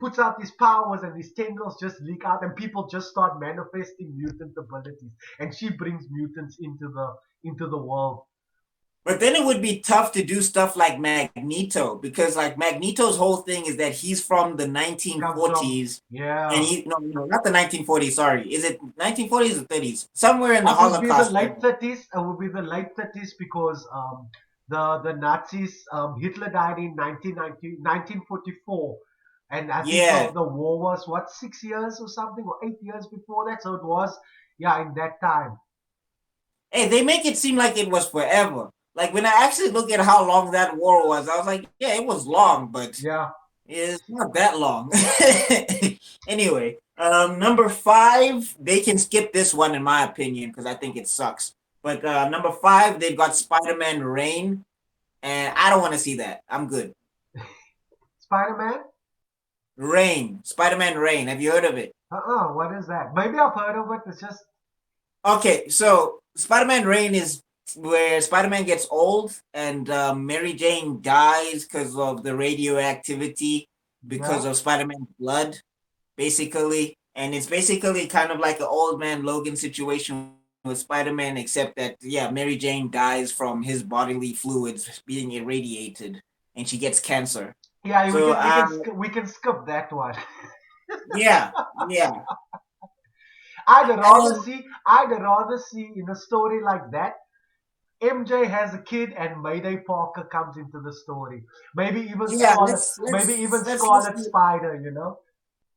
puts out these powers and these tendrils just leak out and people just start manifesting mutant abilities and she brings mutants into the world. But then it would be tough to do stuff like Magneto because like Magneto's whole thing is that he's from the Comes from 1940s and yeah. he no not the 1940s, sorry. Is it 1940s or 30s? Somewhere in the It would be the Holocaust era. late 30s. It would be the late 30s because the Nazis, Hitler died in 1944. And I think Yeah. the war was, what, 6 years or something, or 8 years before that. So it was, yeah, in that time. Hey, they make it seem like it was forever. Like when I actually look at how long that war was, I was like, yeah, it was long, but Yeah. it's not that long. Anyway, number five, they can skip this one in my opinion because I think it sucks. But number five, they've got Spider-Man Reign, and I don't want to see that. I'm good. Spider Man? Reign, Spider-Man Reign. Have you heard of it? What is that? Maybe I've heard of it. It's just, Okay, so Spider-Man Reign is where Spider-Man gets old and Mary Jane dies because of the radioactivity, because Yeah. of Spider-Man's blood, basically. And it's basically kind of like an old man Logan situation with Spider-Man, except that yeah, Mary Jane dies from his bodily fluids being irradiated, and she gets cancer. Yeah, So we can skip that one. yeah, yeah, and I'd rather see in a story like that, MJ has a kid and Mayday Parker comes into the story. yeah, Maybe even let's Scarlet Spider, you know?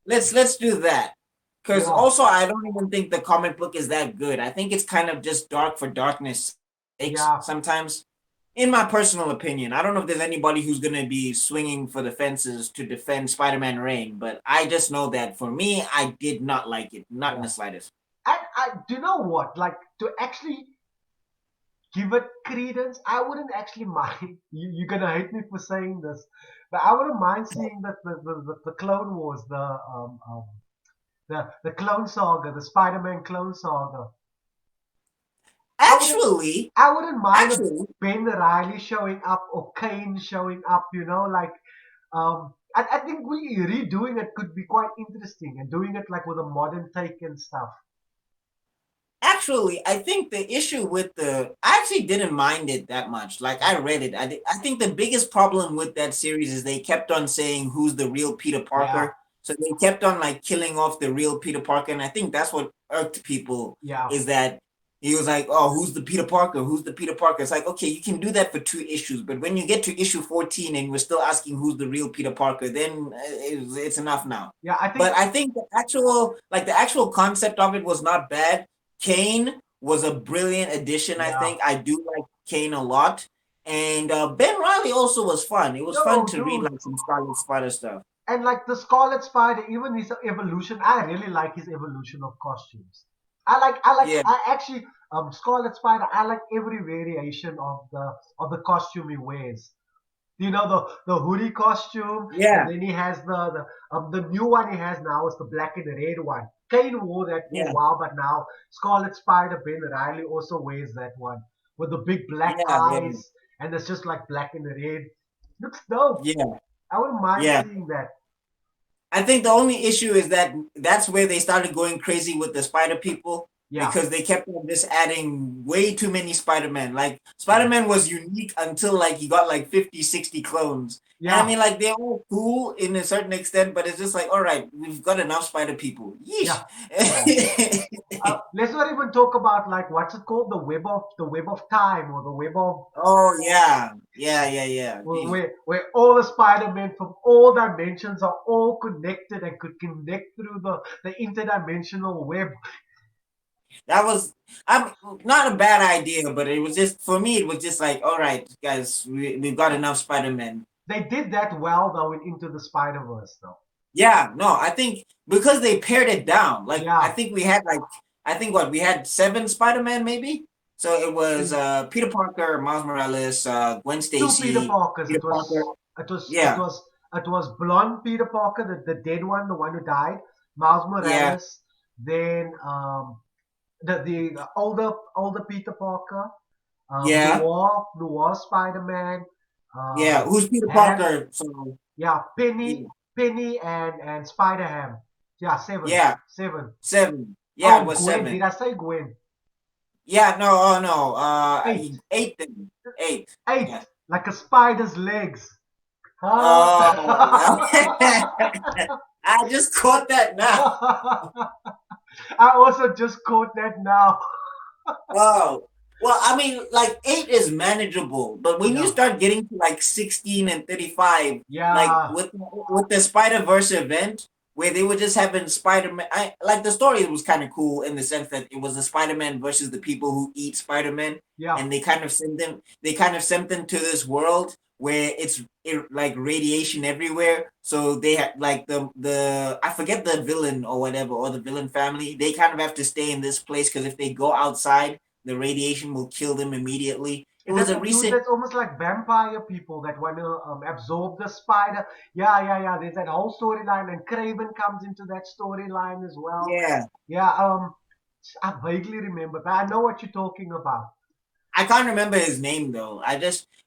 let's do that. Because Yeah, also, I don't even think the comic book is that good. I think it's kind of just dark for darkness sakes yeah, sometimes. In my personal opinion, I don't know if there's anybody who's gonna be swinging for the fences to defend Spider-Man Reign, but I just know that for me, I did not like it, not in yeah. the slightest. And I do you know what? Like to actually give it credence, I wouldn't actually mind. You're gonna hate me for saying this, but I wouldn't mind seeing that the Clone Wars, the Clone Saga, the Spider-Man Clone Saga. I wouldn't Actually, I wouldn't mind a actually, Ben Riley showing up or Kane showing up, you know, like I think we redoing it could be quite interesting and doing it like with a modern take and stuff. Actually, I think the issue with I actually didn't mind it that much. Like I read it. I think the biggest problem with that series is they kept on saying who's the real Peter Yeah, Parker. So they kept on like killing off the real Peter Parker, and I think that's what irked people yeah, is that he was like, "Oh, who's the Peter Parker? Who's the Peter Parker?" It's like, okay, you can do that for 2 issues, but when you get to issue 14 and we're still asking who's the real Peter Parker, then it's enough now. yeah. I think But I think the actual concept of it was not bad. Kane was a brilliant addition. I yeah. think I do like Kane a lot, and Ben Riley also was fun. It was fun Yo, to read dude, like some Scarlet Spider stuff. and like the Scarlet Spider, even his evolution, I really like his evolution of costumes. Yeah, I actually Scarlet Spider. I like every variation of the costume he wears. You know the hoodie costume, and yeah, then he has the new one he has now is the black and red one. Kane wore that for a yeah, while, but now Scarlet Spider Ben Riley also wears that one with the big black yeah, yeah, eyes, and it's just like black and red. Looks dope. yeah, I wouldn't mind yeah. seeing that. I think the only issue is that that's where they started going crazy with the Spider people Yeah, because they kept on just adding way too many Spider-Man. Like yeah, Spider-Man was unique until like he got like 50, 60 clones. And I yeah, mean like they're all cool in a certain extent, but it's just like, all right, we've got enough Spider people. Yeesh. yeah, yeah. Let's not even talk about like what's it called, the web of time or the web of Oh yeah. Yeah, yeah, yeah. Jeez. where all the Spider-Men from all dimensions are all connected and could connect through the interdimensional web. That was I'm not a bad idea, but it was just for me it was just like, all right, guys, we've got enough Spider-Man. They did that well though in Into the Spider-Verse though. Yeah, no, I think because they pared it down. Like I Yeah, think we had like I think what we had seven Spider-Man maybe. So it was in Peter Parker, Miles Morales, Gwen two Peter Stacy, Parkers. Peter Parker. Yeah, It was blonde Peter Parker, the dead one, the one who died. Miles yeah, Morales, then the older Peter Parker, yeah, Noir Spider-Man, yeah. Who's Peter Ham, Parker? So yeah, yeah, Penny and Spider Ham. Yeah, yeah, seven. seven. Yeah, it Oh, was Gwen. Did seven. I say Gwen? Yeah, no, oh no. Eight. Eight then. Eight. Eight. Yeah. Like a spider's legs. Huh? Oh, I just caught that now. I also just caught that now. Oh, well, I mean, like eight is manageable, but when you Yeah. start getting to like 16 and 35, like Yeah. with the Spider Verse event, where they were just having Spider Man, I like the story was kind of cool in the sense that it was the Spider Man versus the people who eat Spider Man, Yeah. and they kind of sent them to this world where like radiation everywhere. So they had like the I forget the villain or whatever or the villain family. They kind of have to stay in this place because if they go outside the radiation will kill them immediately. It Is was that a the dude recent, that's almost like vampire people that want to absorb the spider? Yeah, yeah, yeah. There's that whole storyline, and Craven comes into that storyline as well. yeah. Yeah, I vaguely remember, but I know what you're talking about. I can't remember his name though.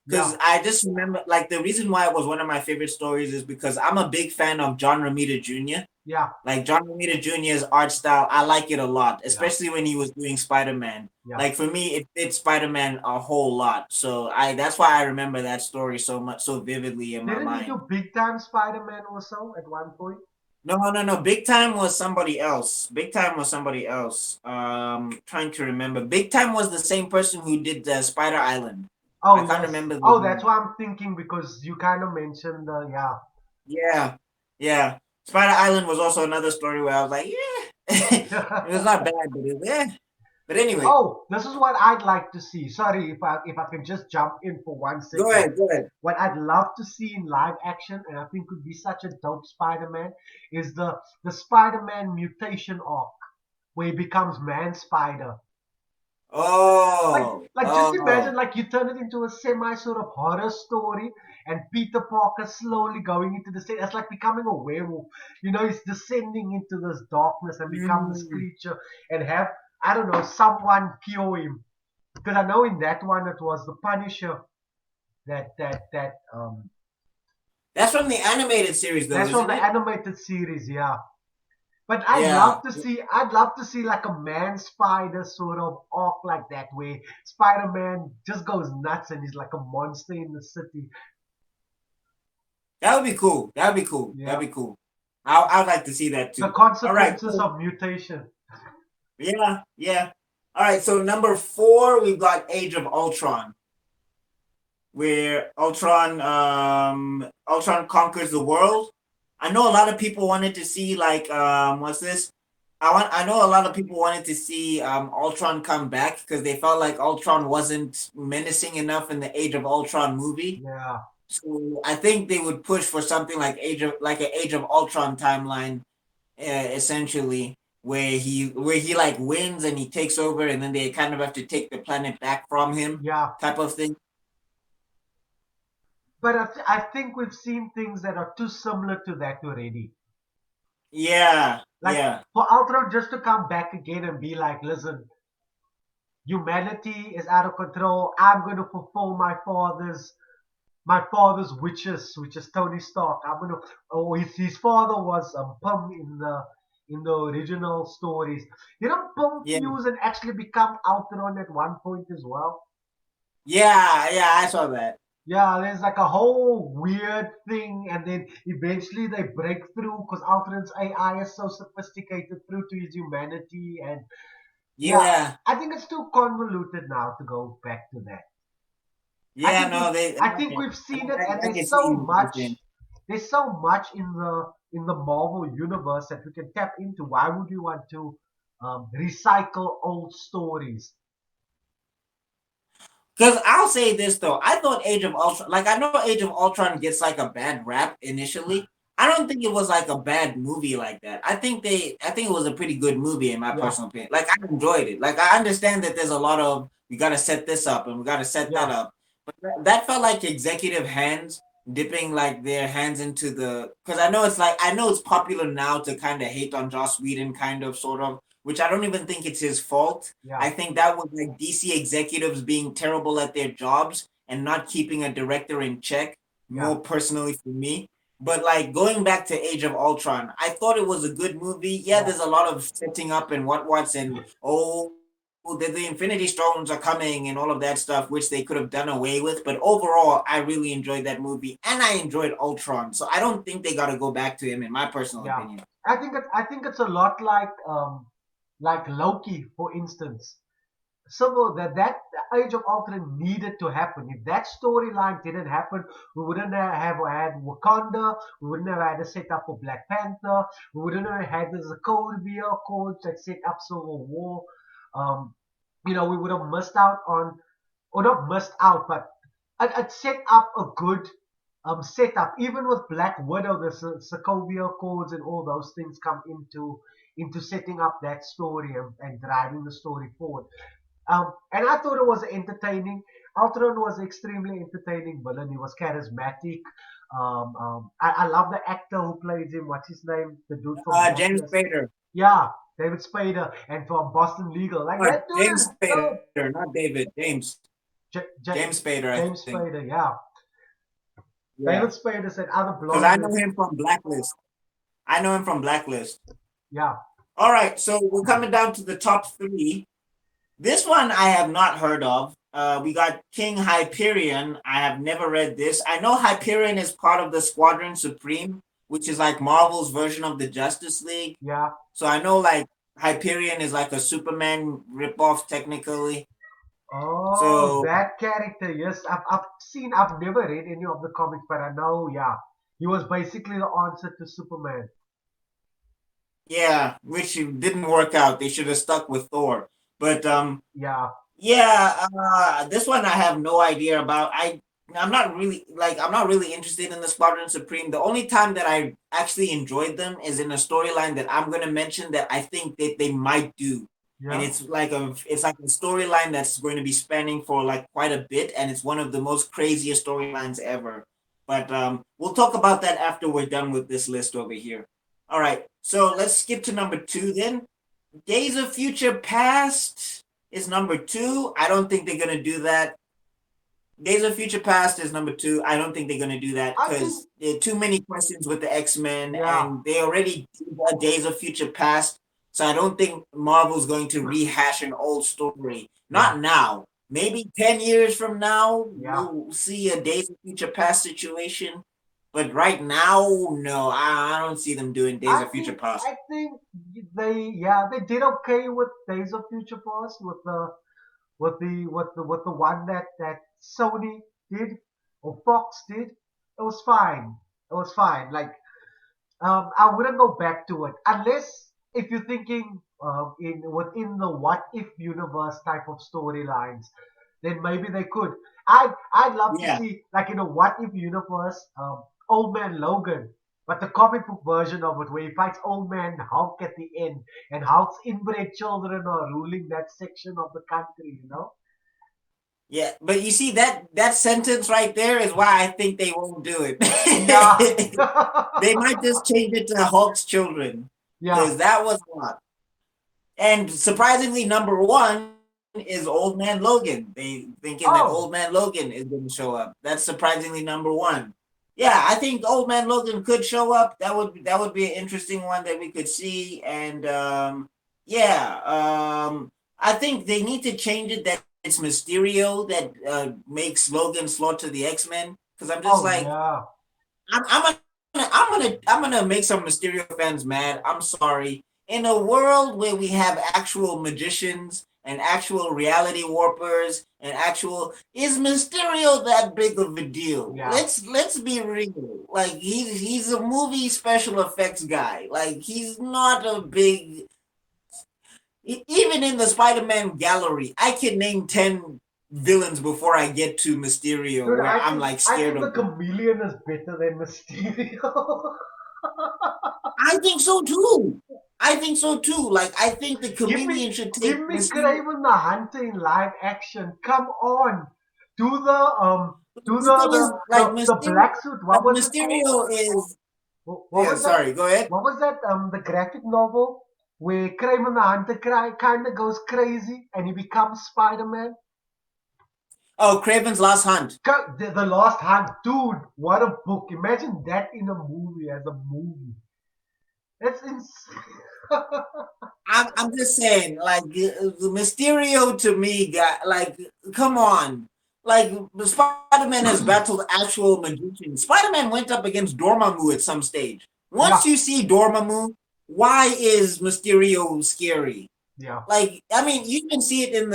Yeah, I just remember like the reason why it was one of my favorite stories is because I'm a big fan of John Romita Jr. yeah, Like John Romita Jr.'s art style, I like it a lot, yeah, especially when he was doing Spider-Man. yeah. Like for me, it fits Spider-Man a whole lot. So I that's why I remember that story so much, so vividly in my Didn't he mind. do Big Time Spider-Man also at one point? No, no, no. Big Time was somebody else. Big Time was somebody else. Trying to remember. Big Time was the same person who did Spider Island. I Oh can't yes. remember the Oh, that's name. what I'm thinking because you kind of mentioned yeah. Yeah, yeah. Spider Island was also another story where I was like, yeah, it was not bad, but yeah. But anyway, Oh, this is what I'd like to see. Sorry if I can just jump in for one go second. ahead, go ahead. What I'd love to see in live action, and I think could be such a dope Spider-Man, is the Spider-Man mutation arc where he becomes Man Spider. Like, Oh, like just imagine oh. like you turn it into a semi sort of horror story, and Peter Parker slowly going into the state. It's like becoming a werewolf. You know, he's descending into this darkness and become this Mm. creature, and have I don't know someone kill him. Because I know in that one it was the Punisher that That's from the animated series, though, that's from isn't the it? animated series, yeah. But Yeah. I'd love to see like a man spider sort of arc like that where Spider-Man just goes nuts and he's like a monster in the city. That would be cool. That would be cool. That'd Yeah. be cool. I'd like to see that The too. All right. consequences So, of mutation. yeah, yeah. All right. So number four, we've got Age of Ultron, where Ultron conquers the world. I know a lot of people wanted to see like what's this? I know a lot of people wanted to see Ultron come back because they felt like Ultron wasn't menacing enough in the Age of Ultron movie. Yeah. So I think they would push for something like an Age of Ultron timeline, essentially, where he like wins and he takes over, and then they kind of have to take the planet back from him, Yeah. type of thing. But I think we've seen things that are too similar to that already. Yeah, Like yeah, for Ultron just to come back again and be like, listen, humanity is out of control. I'm going to fulfill my father's wishes, which is Tony Stark. I'm gonna. Oh, his father was Pym in the original stories. You know, Pym yeah, fuse and actually become Ultron at one point as well. yeah, yeah. I saw that. Yeah, there's like a whole weird thing, and then eventually they break through because Ultron's AI is so sophisticated through to his humanity, and yeah, Yeah, I think it's too convoluted now to go back to that. I yeah. think we've No, they. I think Okay. we've seen it, and I can see what you're saying. there's so much in the Marvel universe that we can tap into. Why would you want to recycle old stories? Because I'll say this though, I thought Age of Ultron, like I know Age of Ultron gets like a bad rap initially. I don't think it was like a bad movie like that. I think it was a pretty good movie in my Yeah, personal opinion. Like I enjoyed it. Like I understand that there's a lot of we got to set this up and we got to set that yeah, up, but that felt like executive hands dipping like their hands into the. Because I know it's like I know it's popular now to kind of hate on Joss Whedon, kind of sort of, which I don't even think it's his fault. yeah, I think that was like DC executives being terrible at their jobs and not keeping a director in check, yeah, more personally for me. But like going back to Age of Ultron, I thought it was a good movie. Yeah, yeah. there's a lot of setting up and what's and oh the Infinity Stones are coming and all of that stuff, which they could have done away with. But overall, I really enjoyed that movie and I enjoyed Ultron. So I don't think they got to go back to him, in my personal Yeah, opinion. I think it's a lot like Loki, for instance. So that Age of Ultron needed to happen. If that storyline didn't happen, we wouldn't have had Wakanda. We wouldn't have had a setup for Black Panther. We wouldn't have had the Sokovia Accords that set up Civil War. Um, we would have missed out on, or not missed out, but it set up a good setup. Even with Black Widow, the Sokovia Accords and all those things come into setting up that story and driving the story forward. And I thought it was entertaining. Ultron was extremely entertaining villain. He was charismatic. I love the actor who plays him. What's his name? The dude from James Morpheus. Spader. Yeah, David Spader, and from Boston Legal. Like that dude James is dope. Spader, not David. James. James Spader, I James think. Spader, yeah. Yeah, David Spader said other because I know bloggers, him from Blacklist. I know him from Blacklist. yeah. All right, so we're coming down to the top three. This one I have not heard of. We got King Hyperion. I have never read this. I know Hyperion is part of the Squadron Supreme, which is like Marvel's version of the Justice League. Yeah. So I know like Hyperion is like a Superman ripoff technically. Oh, So that character. Yes, I've never read any of the comics, but I know, yeah. He was basically the answer to Superman. yeah, which didn't work out. They should have stuck with Thor. But Yeah. yeah, this one I have no idea about. I'm not really interested in the Squadron Supreme. The only time that I actually enjoyed them is in a storyline that I'm gonna mention that I think that they might do. And Yeah. it's like a storyline that's going to be spanning for like quite a bit, and it's one of the most craziest storylines ever. But we'll talk about that after we're done with this list over here. All right, so let's skip to number two then. Days of Future Past is number two. I don't think they're gonna do that. Days of Future Past is number two. I don't think they're gonna do that I think, because there are too many questions with the X Men, yeah. and they already did a Days of Future Past. So I don't think Marvel's going to rehash an old story. Yeah. Not now. Maybe 10 years from now, Yeah. we'll see a Days of Future Past situation. But right now, no, I don't see them doing Days of Future Past. I think they did okay with Days of Future Past with the one that Sony did or Fox did. It was fine. It was fine. Like, I wouldn't go back to it unless if you're thinking in within the what if universe type of storylines, then maybe they could. I'd love to Yeah. see like in a what if universe, Old Man Logan, but the comic book version of it where he fights Old Man Hulk at the end, and Hulk's inbred children are ruling that section of the country. You know? Yeah, but you see that sentence right there is why I think they won't do Yeah, it. They might just change it to Hulk's children yeah. because that was a lot. And surprisingly, number one is Old Man Logan. They thinking that Oh, Old Man Logan is going to show up. That's surprisingly number one. Yeah, I think Old Man Logan could show up. That would be an interesting one that we could see. And yeah, I think they need to change it that it's Mysterio that makes Logan slaughter the X Men. Because I'm just oh like, yeah, I'm gonna make some Mysterio fans mad. I'm sorry. In a world where we have actual magicians and actual reality warpers and actual is Mysterio that big of a deal? yeah. Let's be real. Like he's a movie special effects guy. Like he's not a big even in the Spider-Man gallery, I can name 10 villains before I get to Mysterio Dude, where I'm like I scared think the of them. chameleon is better than Mysterio. I think so too. I think so too. Like I think the give me comedian should give take me Mysterio. Craven the Hunter in live action. Come on. Do The thing is, the black suit. Like What was it called? Mysterio is. What Yeah, was that? sorry. Go ahead. What was that? The graphic novel where Craven the Hunter kind of goes crazy and he becomes Spider-Man. Oh, Craven's Last Hunt. The Lost Hunt, dude. What a book! Imagine that in a movie as a movie. That's insane. I'm just saying, like the Mysterio to me, got like, come on, like Spider-Man has battled actual magicians. Spider-Man went up against Dormammu at some stage. Yeah, Once you see Dormammu, why is Mysterio scary? yeah. Like I mean, you even see it in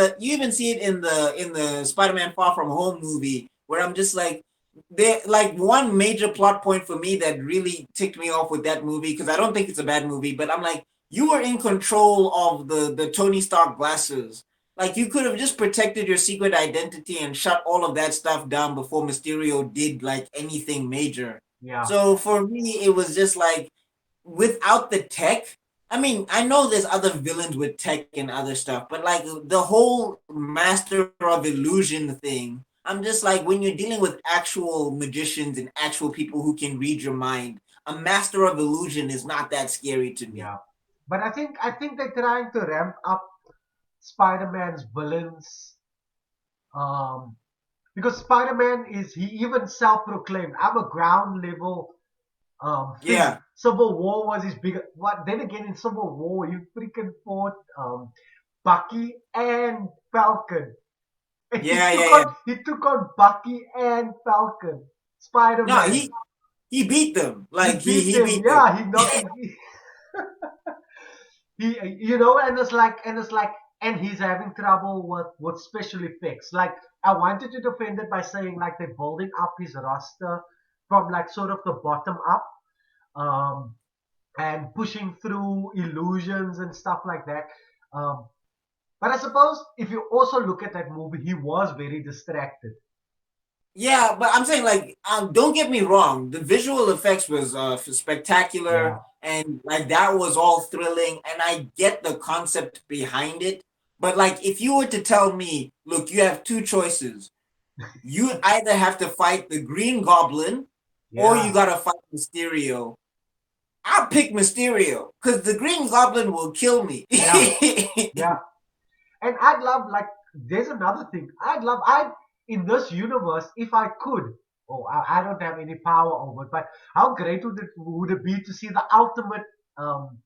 the Spider-Man Far From Home movie where I'm just like there like one major plot point for me that really ticked me off with that movie because I don't think it's a bad movie, but I'm like you were in control of the Tony Stark glasses. Like you could have just protected your secret identity and shut all of that stuff down before Mysterio did like anything major. Yeah. So for me, it was just like without the tech, I mean, I know there's other villains with tech and other stuff, but like the whole master of illusion thing, I'm just like when you're dealing with actual magicians and actual people who can read your mind, a master of illusion is not that scary to me. Yeah. But I think they're trying to ramp up Spider-Man's villains because Spider-Man is he even self-proclaimed, I'm a ground level thing. Yeah, Civil War was his big. What then again in Civil War he freaking fought Bucky and Falcon. And yeah, yeah, yeah. he took on Bucky and Falcon. No, Spider-Man. he beat them. He Like beat he them. beat them. Yeah, he knocked him. He and he's having trouble with special effects. Like I wanted to defend it by saying like they're building up his roster from like sort of the bottom up. Um, and pushing through illusions and stuff like that. Um, but I suppose if you also look at that movie, he was very distracted. Yeah, but I'm saying like don't get me wrong. The visual effects was Yeah, spectacular, and like that was all thrilling, and I get the concept behind it. But like if you were to tell me, look, you have two choices. You either have to fight the Green Goblin or you yeah, gotta fight Mysterio. I'll pick Mysterio because the Green Goblin will kill me. yeah, yeah. And I'd love like there's another thing. I'd in this universe if I could. Oh, I don't have any power over it, but how great would it be to see the ultimate um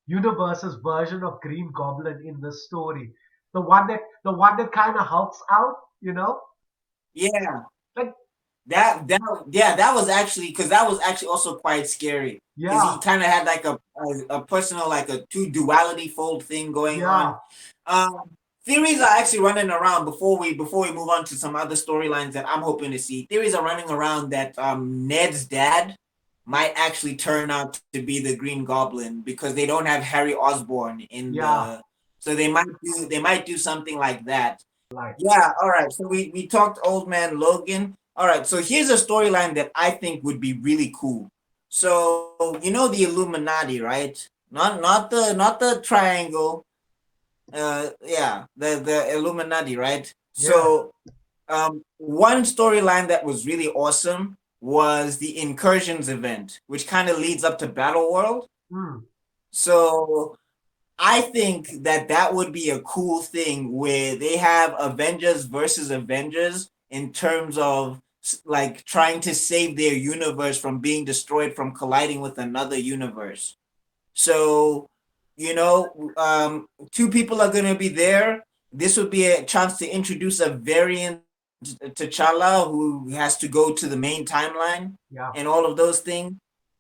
universe's version of Green Goblin in this story? The one that kind of helps out, you know? Yeah, Like that was actually because that was actually also quite scary because he yeah, kind of had like a personal like a two duality fold thing going yeah, on. Um, theories are actually running around before we move on to some other storylines that I'm hoping to see. Theories are running around that Ned's dad might actually turn out to be the Green Goblin because they don't have Harry Osborn in yeah. the so they might do something like that. Like Yeah, all right. So we talked Old Man Logan. All right, so here's a storyline that I think would be really cool. So you know the Illuminati, right? Not the triangle. Yeah, the Illuminati, right? yeah. So one storyline that was really awesome was the Incursions event, which kind of leads up to Battle World. Mm, So I think that that would be a cool thing where they have Avengers versus Avengers in terms of like trying to save their universe from being destroyed from colliding with another universe. So, two people are going to be there. This would be a chance to introduce a variant T'Challa who has to go to the main timeline yeah. and all of those things.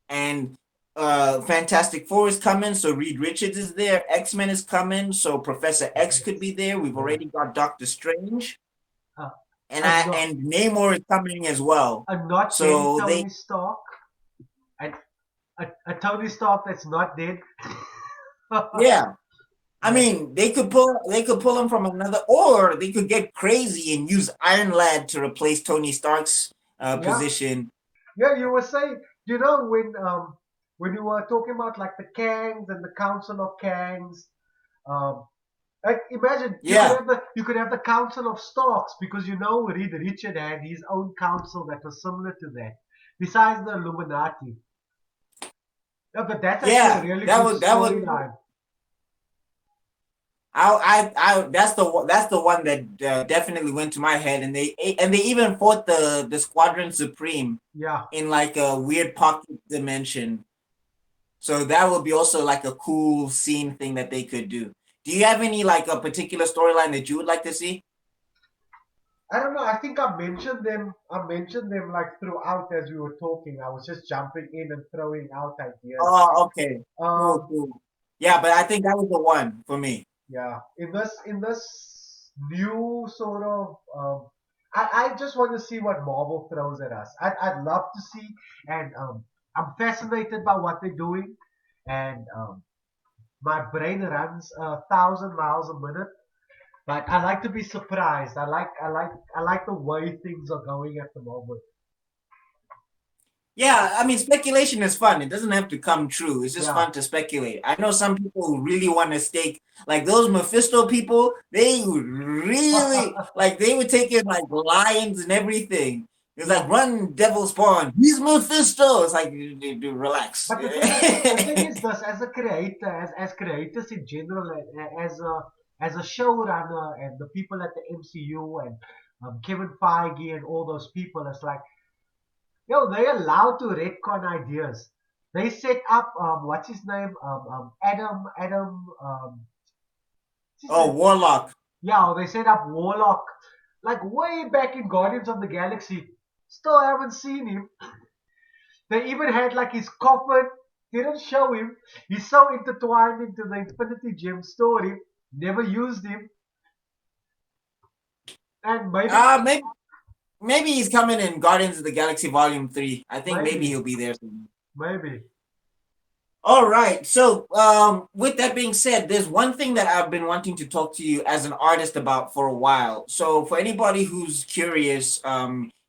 And Fantastic Four is coming, so Reed Richards is there. X-Men is coming, so Professor X could be there. We've Yeah. already got Doctor Strange, Uh, and a I not and Namor is coming as well. a not dead So they, Tony Stark. And a Tony Stark that's not dead. yeah, I Yeah. mean, they could pull him from another, or they could get crazy and use Iron Lad to replace Tony Stark's Yeah. position. Yeah, you were saying, when you were talking about like the Kangs and the Council of Kangs, um like imagine Yeah, you could have the Council of Starks because Reed Richard had his own council that was similar to that. Besides the Illuminati. Yeah, but that's actually a yeah, really that good would that would. storyline. That's the one that definitely went to my head, and they even fought the Squadron Supreme Yeah. in like a weird pocket dimension. So that would be also like a cool scene thing that they could do. Do you have any like a particular storyline that you would like to see? I don't know. I think I mentioned them. I mentioned them like throughout as we were talking. I was just jumping in and throwing out ideas. Oh, okay. Cool, Um, cool. Yeah, but I think that was the one for me. yeah. In this new sort of, I just want to see what Marvel throws at us. I'd love to see, and I'm fascinated by what they're doing, and my brain runs 1,000 miles a minute. But I like to be surprised. I like the way things are going at the moment. Yeah, I mean, speculation is fun. It doesn't have to come true. It's just Yeah. fun to speculate. I know some people who really want to stake, like those Mephisto people, they would really, like, they would take in like lions and everything. It's Yeah. like, run, devil spawn. He's Mephisto. It's like, relax. But the thing is this, as a creator, as creators in general, as a showrunner and the people at the MCU and Kevin Feige and all those people. It's like, yo, they're allowed to retcon ideas. They set up what's his name? What's his Oh, name? Warlock. Yeah, they set up Warlock like way back in Guardians of the Galaxy. Still haven't seen him. They even had like his coffin. Didn't show him. He's so intertwined into the Infinity Gem story. Never used him. And Maybe he's coming in Guardians of the Galaxy Volume 3. I think maybe maybe, he'll be there soon. maybe. All right. So, with that being said, there's one thing that I've been wanting to talk to you as an artist about for a while. So, for anybody who's curious,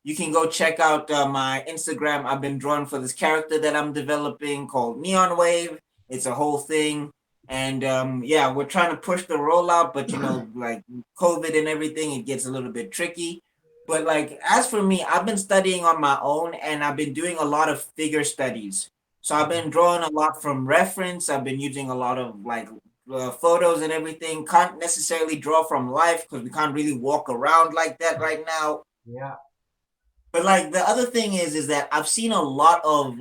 you can go check out my Instagram. I've been drawing for this character that I'm developing called Neon Wave. It's a whole thing. And yeah, we're trying to push the rollout, but like COVID and everything, it gets a little bit tricky. But like, as for me, I've been studying on my own and I've been doing a lot of figure studies. So I've been drawing a lot from reference. I've been using a lot of like photos and everything. Can't necessarily draw from life because we can't really walk around like that right now. Yeah, But like the other thing is that I've seen a lot of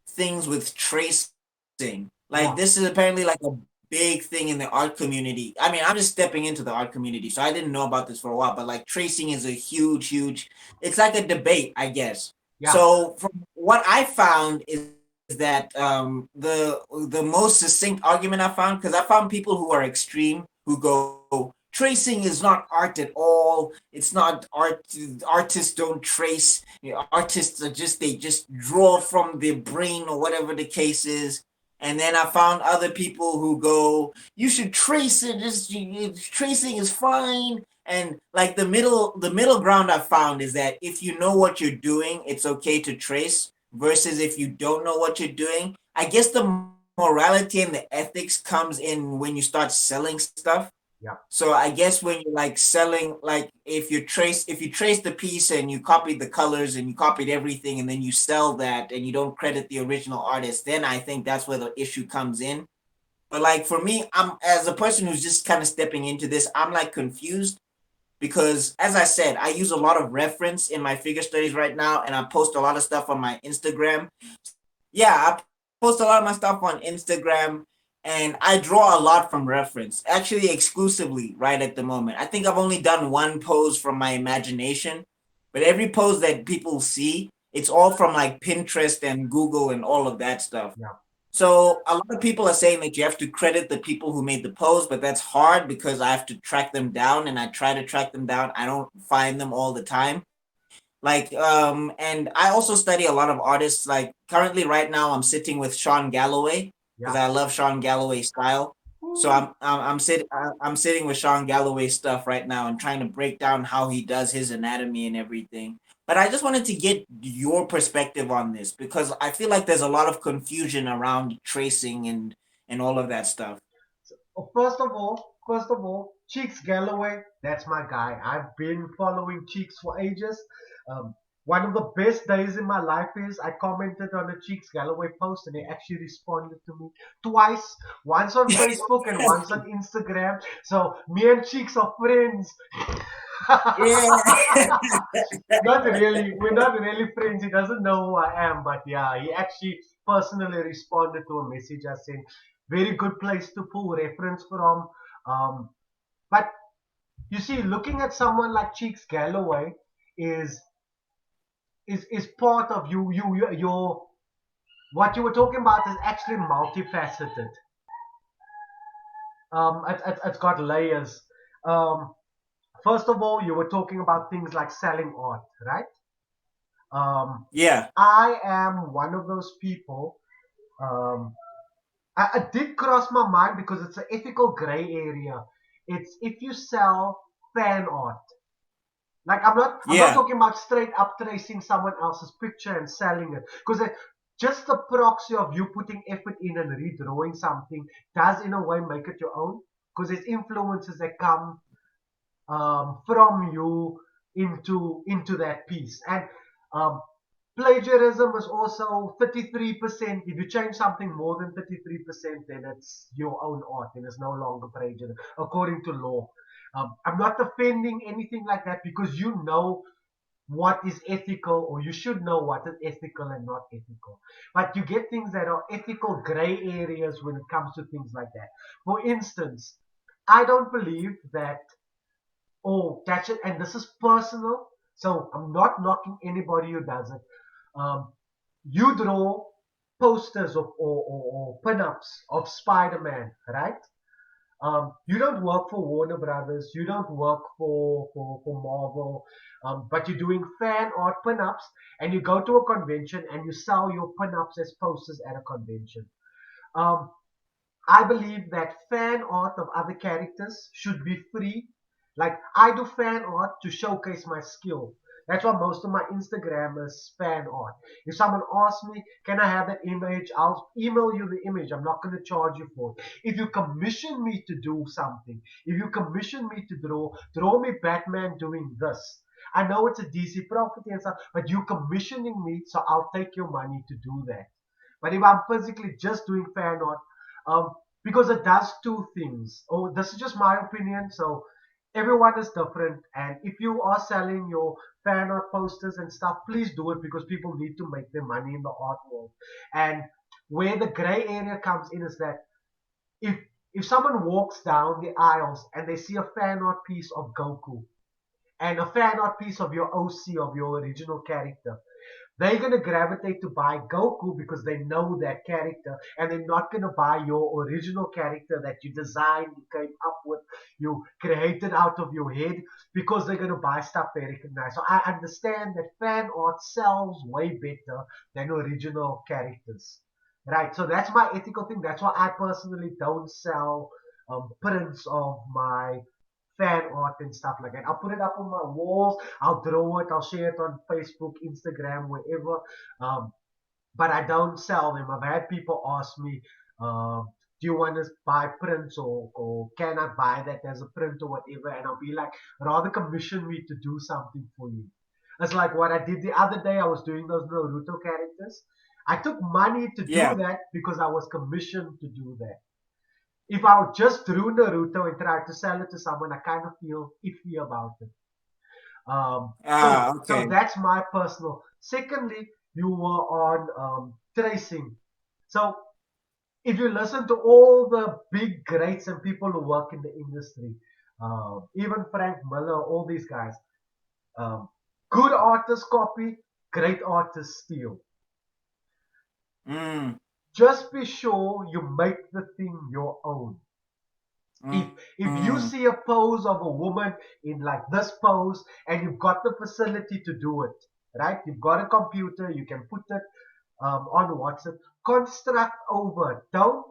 things with tracing. Like yeah, this is apparently like a big thing in the art community. I mean, I'm just stepping into the art community, so I didn't know about this for a while. But like tracing is a huge, huge. It's like a debate, I guess. yeah, So from what I found is that the most succinct argument I found, because I found people who are extreme who go tracing is not art at all. It's not art. Artists don't trace. Artists are just they just draw from their brain or whatever the case is. And then I found other people who go, you should trace it. Tracing is fine. And like the middle ground I found is that if you know what you're doing, it's okay to trace. Versus if you don't know what you're doing, I guess the morality and the ethics comes in when you start selling stuff. yeah. So I guess when you're like selling, like if you trace the piece and you copied the colors and you copied everything and then you sell that and you don't credit the original artist, then I think that's where the issue comes in. But like for me, I'm as a person who's just kind of stepping into this, I'm like confused because as I said, I use a lot of reference in my figure studies right now and I post a lot of stuff on my Instagram. Yeah, I post a lot of my stuff on Instagram and I draw a lot from reference, actually exclusively right at the moment. I think I've only done one pose from my imagination, but every pose that people see, it's all from like Pinterest and Google and all of that stuff. Yeah. So a lot of people are saying that you have to credit the people who made the pose, but that's hard because I have to track them down and I try to track them down. I don't find them all the time. Like and I also study a lot of artists. Like currently right now I'm sitting with Sean Galloway because Yeah. I love Sean Galloway's style. So Ooh. I'm sitting with Sean Galloway stuff right now and trying to break down how he does his anatomy and everything. But I just wanted to get your perspective on this because I feel like there's a lot of confusion around tracing and all of that stuff. First of all, Cheeks Galloway, that's my guy. I've been following Cheeks for ages. Um, One of the best days in my life is I commented on a Cheeks Galloway post and he actually responded to me twice, once on Facebook and once on Instagram. So me and Cheeks are friends. Yeah. Not really. We're not really friends. He doesn't know who I am, but yeah, he actually personally responded to a message I sent. Very good place to pull reference from. Um, but you see, looking at someone like Cheeks Galloway is is part of your what you were talking about is actually multifaceted. It's got layers. Um, First of all, you were talking about things like selling art, right? Um, Yeah. I am one of those people. Um, I did cross my mind because it's an ethical gray area. It's if you sell fan art. Like I'm not Yeah. talking about straight up tracing someone else's picture and selling it. Because just the proxy of you putting effort in and redrawing something does in a way make it your own. Because there's influences that come from you into that piece. And um, plagiarism is also 33%. If you change something more than 33%, then it's your own art and it's no longer plagiarism according to law. I'm not defending anything like that because you know what is ethical, or you should know what is ethical and not ethical. But you get things that are ethical gray areas when it comes to things like that. For instance, I don't believe that, oh, that's it, and this is personal, so I'm not knocking anybody who does it. Um, you draw posters or pin-ups of Spider-Man, right? You don't work for Warner Brothers, you don't work for Marvel, but you're doing fan art pin-ups, and you go to a convention and you sell your pin-ups as posters at a convention. Um, I believe that fan art of other characters should be free. Like, I do fan art to showcase my skill. That's why most of my Instagram is fan art. If someone asks me, can I have that image? I'll email you the image. I'm not going to charge you for it. If you commission me to do something, if you commission me to draw me Batman doing this. I know it's a DC property and stuff, but you commissioning me, so I'll take your money to do that. But if I'm physically just doing fan art, um, because it does two things. Oh, this is just my opinion. So everyone is different, and if you are selling your fan art posters and stuff, please do it because people need to make their money in the art world. And where the gray area comes in is that if if someone walks down the aisles and they see a fan art piece of Goku and a fan art piece of your OC, of your original character, they're going to gravitate to buy Goku because they know that character, and they're not going to buy your original character that you designed, you came up with, you created out of your head, because they're going to buy stuff they recognize. So I understand that fan art sells way better than original characters. Right, so that's my ethical thing. That's why I personally don't sell prints of my fan art and stuff like that. I'll put it up on my walls. I'll draw it. I'll share it on Facebook, Instagram, wherever. Um, but I don't sell them. I've had people ask me, do you want to buy prints, or can I buy that as a print or whatever? And I'll be like, rather commission me to do something for you. It's like what I did the other day. I was doing those Naruto characters. I took money to do Yeah. that because I was commissioned to do that. If I just drew Naruto and tried to sell it to someone, I kind of feel iffy about it. Ah, So okay. that's my personal. Secondly, you were on tracing. So if you listen to all the big greats and people who work in the industry, even Frank Miller, all these guys, um, good artists copy, great artists steal. Mm, Just be sure you make the thing your own. if mm, if you mm. see a pose of a woman in like this pose and you've got the facility to do it, right? You've got a computer, you can put it on WhatsApp, construct over it. Don't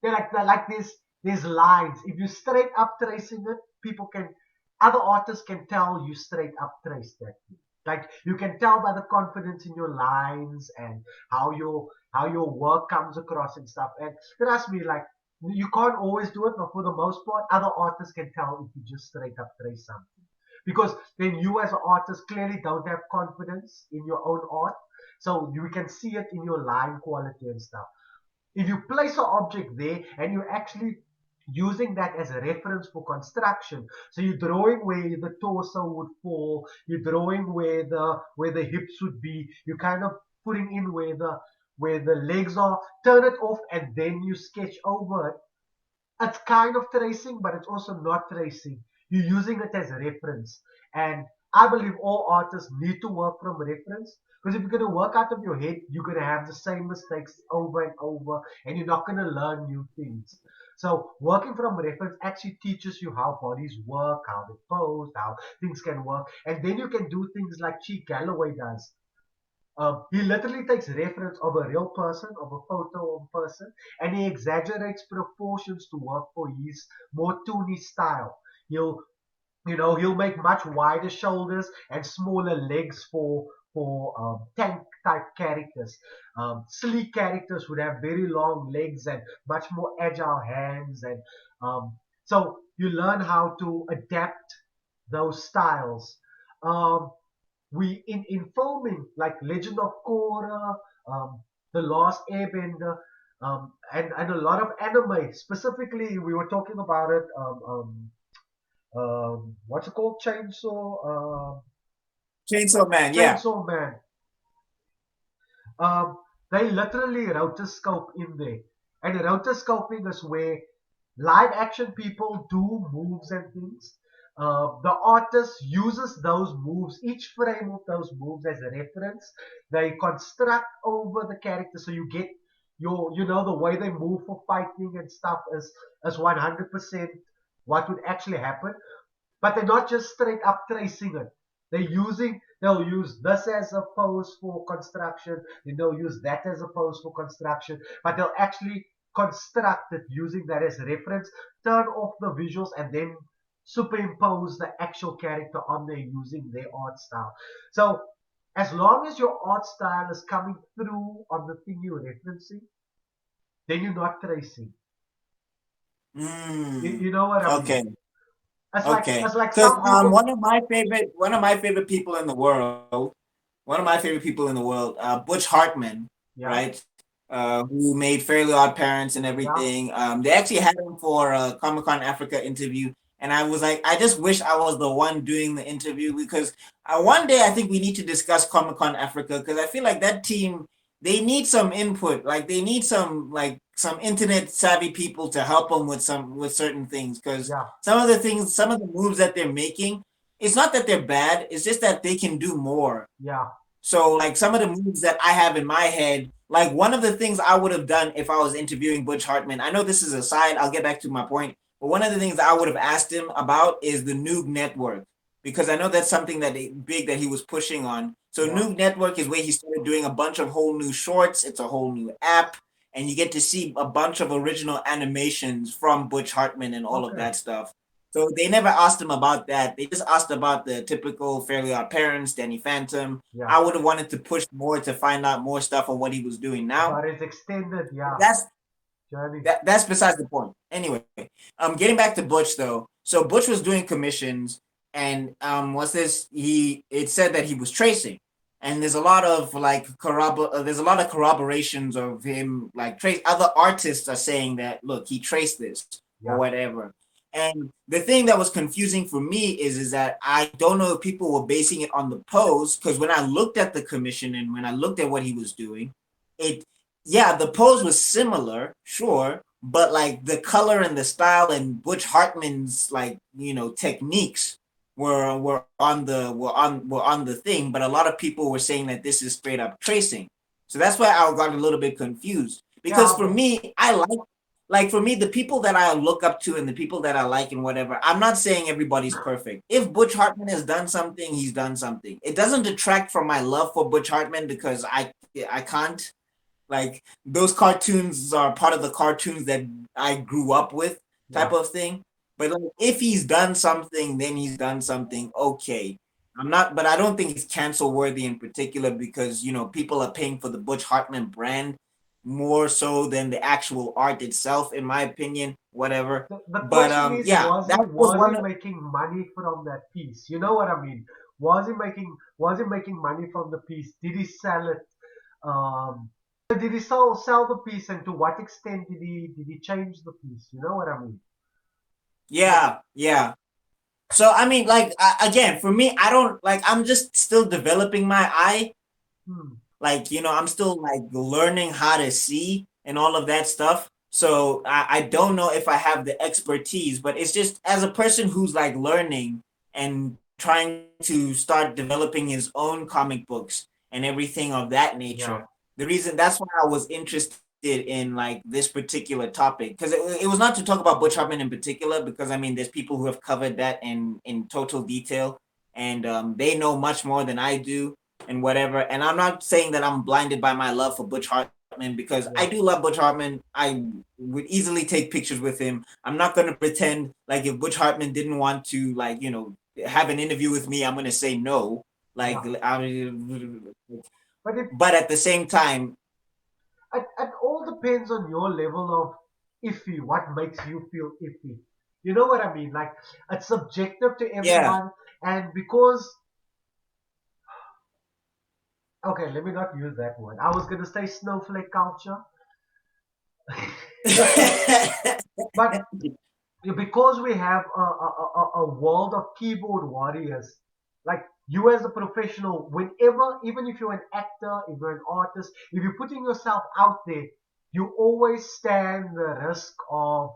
they're like these lines. If you straight up tracing it, people can other artists can tell you straight up trace that thing. Like you can tell by the confidence in your lines and how your work comes across and stuff. And trust me, like you can't always do it, but for the most part, other artists can tell if you just straight up trace something. Because then you as an artist clearly don't have confidence in your own art. So you can see it in your line quality and stuff. If you place an object there and you're actually using that as a reference for construction, so you're drawing where the torso would fall, you're drawing where the hips would be, you're kind of putting in where the legs are, turn it off and then you sketch over it. It's kind of tracing, but it's also not tracing. You're using it as a reference. And I believe all artists need to work from reference. Because if you're going to work out of your head, you're going to have the same mistakes over and over, and you're not going to learn new things. So working from reference actually teaches you how bodies work, how they pose, how things can work. And then you can do things like Cheek Galloway does. He literally takes reference of a real person, of a photo of a person, and he exaggerates proportions to work for his more toony style. He'll, he'll make much wider shoulders and smaller legs for tank type characters. Sleek characters would have very long legs and much more agile hands, and so you learn how to adapt those styles. Um, we in filming like Legend of Korra, The Last Airbender, and a lot of anime. Specifically, we were talking about it. what's it called? Chainsaw Man, yeah. Chainsaw Man. Um, they literally rotoscope in there. And rotoscoping is where live action people do moves and things. The artist uses those moves, each frame of those moves as a reference. They construct over the character, so you get the way they move for fighting and stuff is 100% what would actually happen. But they're not just straight up tracing it. They'll use this as a pose for construction, then they'll use that as a pose for construction, but they'll actually construct it using that as reference, turn off the visuals, and then superimpose the actual character on there using their art style. So as long as your art style is coming through on the thing you're referencing, then you're not tracing. Mm, You know what I mean? okay. Okay. It's like Because some people. one of my favorite people in the world, one of my favorite people in the world, Butch Hartman, Yeah, right? Who made Fairly Odd Parents and yeah, everything. They actually had him for a Comic Con Africa interview, and I was like, I just wish I was the one doing the interview because one day I think we need to discuss Comic Con Africa because I feel like that team they need some input, like they need some internet savvy people to help them with certain things because yeah, some of the moves that they're making, it's not that they're bad, it's just that they can do more. yeah. So like some of the moves that I have in my head, like one of the things I would have done if I was interviewing Butch Hartman, I know this is a side, I'll get back to my point, but one of the things that I would have asked him about is the Noog Network because I know that's something big that he was pushing on. So Yeah. Noog Network is where he started doing a bunch of whole new shorts. It's a whole new app, and you get to see a bunch of original animations from Butch Hartman and all of Okay. that stuff. So they never asked him about that. They just asked about the typical Fairly Odd Parents, Danny Phantom. Yeah. I would have wanted to push more to find out more stuff on what he was doing now. But it's extended, yeah. That's Journey. that's besides the point. Anyway, getting back to Butch though. So Butch was doing commissions, and what's this? It said that he was tracing, and there's a lot of there's a lot of corroborations of him like trace. Other artists are saying that look, he traced this or Yeah. whatever. And the thing that was confusing for me is that I don't know if people were basing it on the pose because when I looked at the commission and when I looked at what he was doing, it yeah, the pose was similar, sure, but like the color and the style and Butch Hartman's techniques were on the thing, but a lot of people were saying that this is straight up tracing. So that's why I got a little bit confused. Because Yeah, for but me, I like for me, the people that I look up to and the people that I like and whatever, I'm not saying everybody's perfect. If Butch Hartman has done something, he's done something. It doesn't detract from my love for Butch Hartman because I can't like those cartoons are part of the cartoons that I grew up with, yeah. type of thing. But like, if he's done something, then he's done something. Okay, I'm not, but I don't think it's cancel worthy in particular because people are paying for the Butch Hartman brand more so than the actual art itself, in my opinion. Whatever, The but question is, yeah, that was was he one of making money from that piece? You know what I mean? Was he making money from the piece? Did he sell it? Did he sell the piece, and to what extent did he change the piece? You know what I mean? yeah, yeah. So I mean, like again, for me, I don't like. I'm just still developing my eye. Hmm. Like I'm still like learning how to see and all of that stuff, so I don't know if I have the expertise, but it's just as a person who's like learning and trying to start developing his own comic books and everything of that Yeah. nature. The reason that's why I was interested in like this particular topic because it was not to talk about Butch Hartman in particular because I mean there's people who have covered that in total detail and they know much more than I do and whatever. And I'm not saying that I'm blinded by my love for Butch Hartman because I Yeah. do love Butch Hartman. I would easily take pictures with him. I'm not going to pretend like if Butch Hartman didn't want to have an interview with me, I'm going to say no. Yeah. Like But but at the same time, it all depends on your level of iffy. What makes you feel iffy? You know what I mean? Like it's subjective to yeah. everyone, and because okay, let me not use that word. I was gonna say snowflake culture, but because we have a world of keyboard warriors, like you as a professional, whenever, even if you're an actor, if you're an artist, if you're putting yourself out there, you always stand the risk of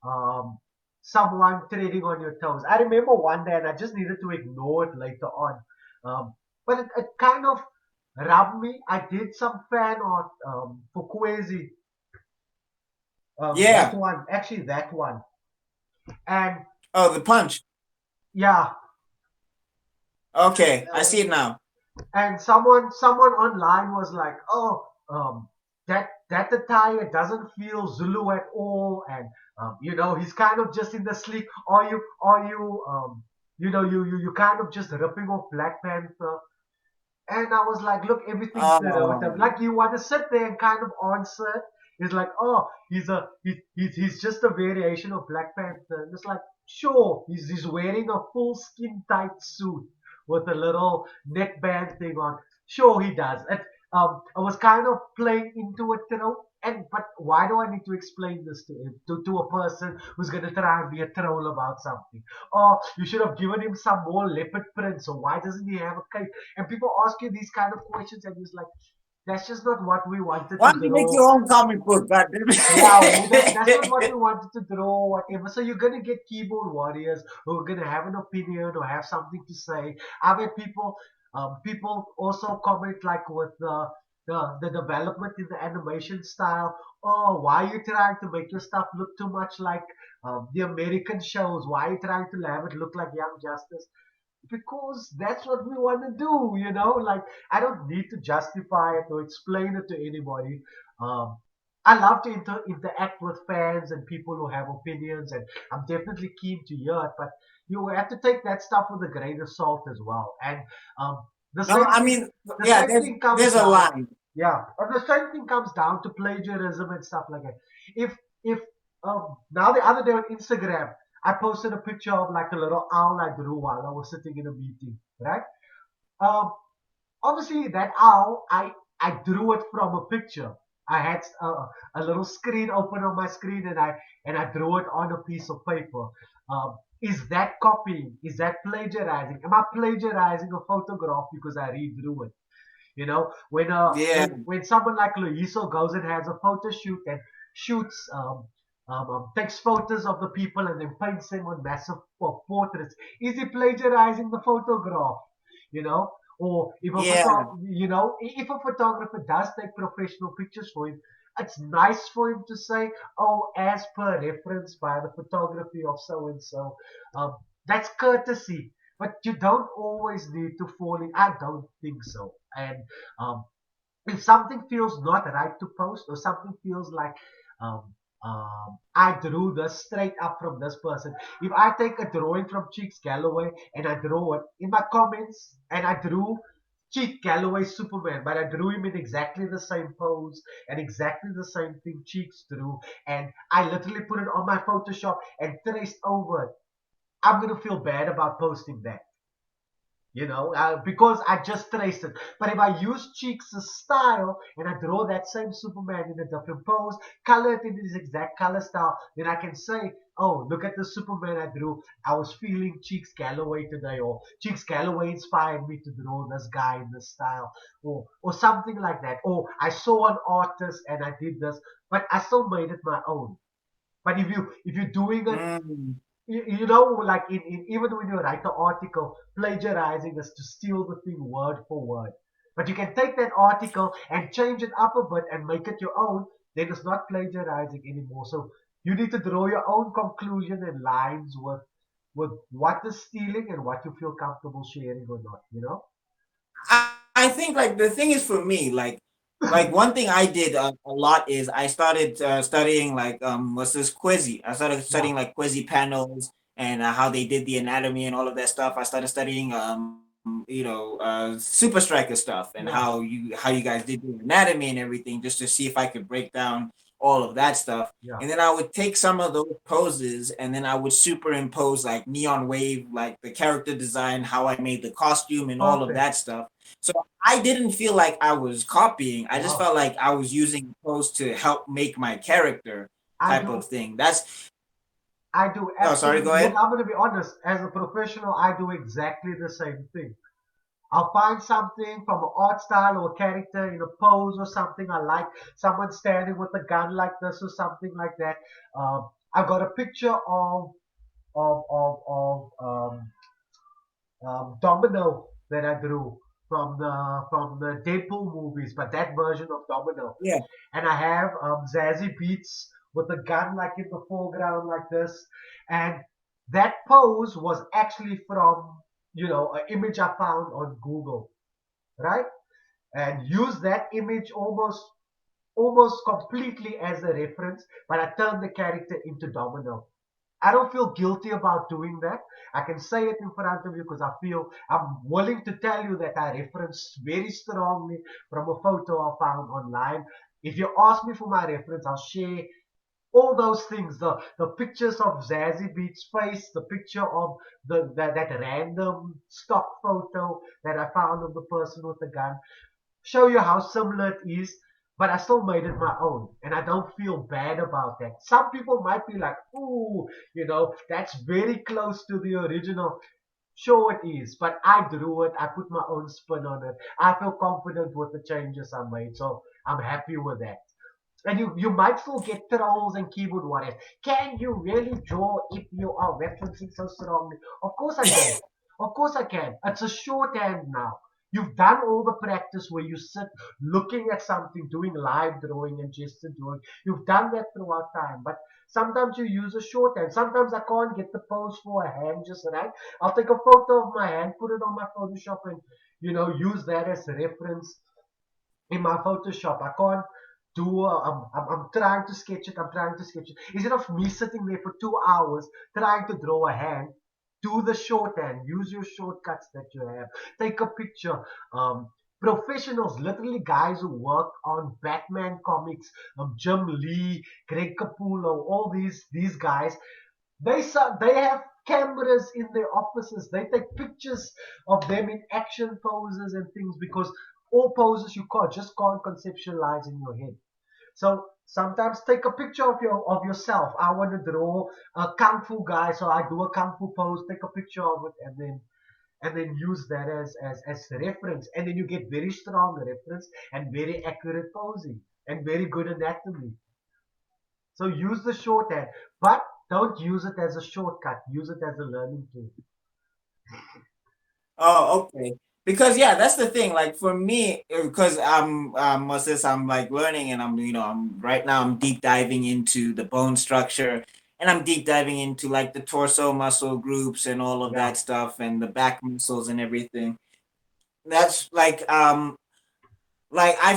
um, someone treading on your toes. I remember one day, and I just needed to ignore it later on, but it kind of rubbed me. I did some fan art for Kwezi, that Yeah. one, actually that one, and Oh, the punch. yeah, Okay, I uh, see it now. and someone online was like, oh, that attire doesn't feel Zulu at all, and he's kind of just in the sleep. You kind of just ripping off Black Panther. And I was like, look, everything's stereotype. Oh. Like you want to sit there and kind of answer it. It's like, oh, he's just a variation of Black Panther. And it's like, sure, he's wearing a full skin tight suit with a little neckband thing on. Sure, he does. I was kind of playing into it, but why do I need to explain this to him, to a person who's gonna try and be a troll about something? Oh, you should have given him some more leopard print. So why doesn't he have a cape? And people ask you these kind of questions, and it's like, that's just not what we wanted Why to don't you make draw. your own comic book? God damn Yeah, that's not what it. we wanted to draw, whatever. So you're gonna get keyboard warriors who are gonna have an opinion or have something to say. I've had people also comment like with the development in the animation style. Oh, why are you trying to make your stuff look too much like the American shows? Why are you trying to have it look like Young Justice? Because that's what we want to do, like I don't need to justify it or explain it to anybody. um, I love to interact with fans and people who have opinions, and I'm definitely keen to hear it, but you have to take that stuff with a grain of salt as well. And um, the No, same I thing mean, the yeah, same thing comes there's a down. line. Yeah, and the same thing comes down to plagiarism and stuff like that. If now the other day on Instagram, I posted a picture of like a little owl I drew while I was sitting in a meeting, right? Um, Obviously that owl, I drew it from a picture. I had a little screen open on my screen, and I drew it on a piece of paper. Is that copying? Is that plagiarizing? Am I plagiarizing a photograph because I redrew it? When Yeah. when someone like Loiso goes and has a photo shoot and shoots takes photos of the people and then paints them on massive portraits, is he plagiarizing the photograph? You know, or if a Yeah. if a photographer does take professional pictures for him, it's nice for him to say, "Oh, as per reference by the photography of so and so." That's courtesy, but you don't always need to fall in. I don't think so. And um, if something feels not right to post, or something feels like um, I drew this straight up from this person. If I take a drawing from Cheeks Galloway and I draw it in my comments, and I drew Cheek Galloway Superman, but I drew him in exactly the same pose and exactly the same thing Cheeks drew, and I literally put it on my Photoshop and traced over it, I'm gonna feel bad about posting that, because I just traced it. But if I use Cheeks' style and I draw that same Superman in a different pose, color it in his exact color style, then I can say, oh, look at the Superman I drew. I was feeling Cheeks Galloway today, or Cheeks Galloway inspired me to draw this guy in this style, or something like that. Or I saw an artist and I did this, but I still made it my own. But if you're doing it, Mm. like even when you write the article, plagiarizing is to steal the thing word for word. But you can take that article and change it up a bit and make it your own, then it's not plagiarizing anymore. So you need to draw your own conclusion and lines with what is stealing and what you feel comfortable sharing or not. I think like the thing is for me, like one thing I did a lot is I started studying like what's this Quizzy. I started Yeah, studying like Quizzy panels and how they did the anatomy and all of that stuff. I started studying Super Striker stuff and yeah, how you guys did the anatomy and everything just to see if I could break down all of that stuff. yeah. And then I would take some of those poses and then I would superimpose like Neon Wave, like the character design, how I made the costume and all of Perfect. that stuff. So I didn't feel like I was copying. I just Wow. felt like I was using pose to help make my character I type do of thing. That's I do Oh, sorry, go absolutely. Look, ahead. I'm going to be honest. As a professional, I do exactly the same thing. I'll find something from an art style or a character in a pose or something I like. Someone standing with a gun like this or something like that. I've got a picture of Domino that I drew from the Deadpool movies, but that version of Domino. Yeah. And I have Zazie Beats with a gun like in the foreground like this, and that pose was actually from an image I found on Google, right? And use that image almost completely as a reference, but I turned the character into Domino. I don't feel guilty about doing that. I can say it in front of you because I feel I'm willing to tell you that I reference very strongly from a photo I found online. If you ask me for my reference, I'll share all those things. The pictures of Zazie Beats' face, the picture of that random stock photo that I found of the person with the gun, show you how similar it is, but I still made it my own. And I don't feel bad about that. Some people might be like, ooh, that's very close to the original. Sure, it is, but I drew it. I put my own spin on it. I feel confident with the changes I made, so I'm happy with that. And you might still get trolls and keyboard warriors. Can you really draw if you are referencing so strongly? Of course I can. Of course I can. It's a shorthand now. You've done all the practice where you sit looking at something, doing live drawing and gesture drawing. You've done that throughout time. But sometimes you use a shorthand. Sometimes I can't get the pose for a hand just right. I'll take a photo of my hand, put it on my Photoshop, and use that as a reference in my Photoshop. I can't do. I'm trying to sketch it. I'm trying to sketch it. Instead of me sitting there for 2 hours trying to draw a hand, do the shorthand. Use your shortcuts that you have. Take a picture. Professionals, literally guys who work on Batman comics, Jim Lee, Greg Capullo, all these guys, they have cameras in their offices. They take pictures of them in action poses and things because all poses you can't conceptualize in your head. So sometimes take a picture of yourself. I want to draw a kung fu guy, so I do a kung fu pose. Take a picture of it and then use that as reference, and then you get very strong reference and very accurate posing and very good anatomy. So use the shorthand, but don't use it as a shortcut. Use it as a learning tool. Oh, okay. Because yeah, that's the thing. Like for me, because since I'm like learning and I'm right now I'm deep diving into the bone structure and I'm deep diving into like the torso muscle groups and all of Yeah, that stuff and the back muscles and everything. That's like I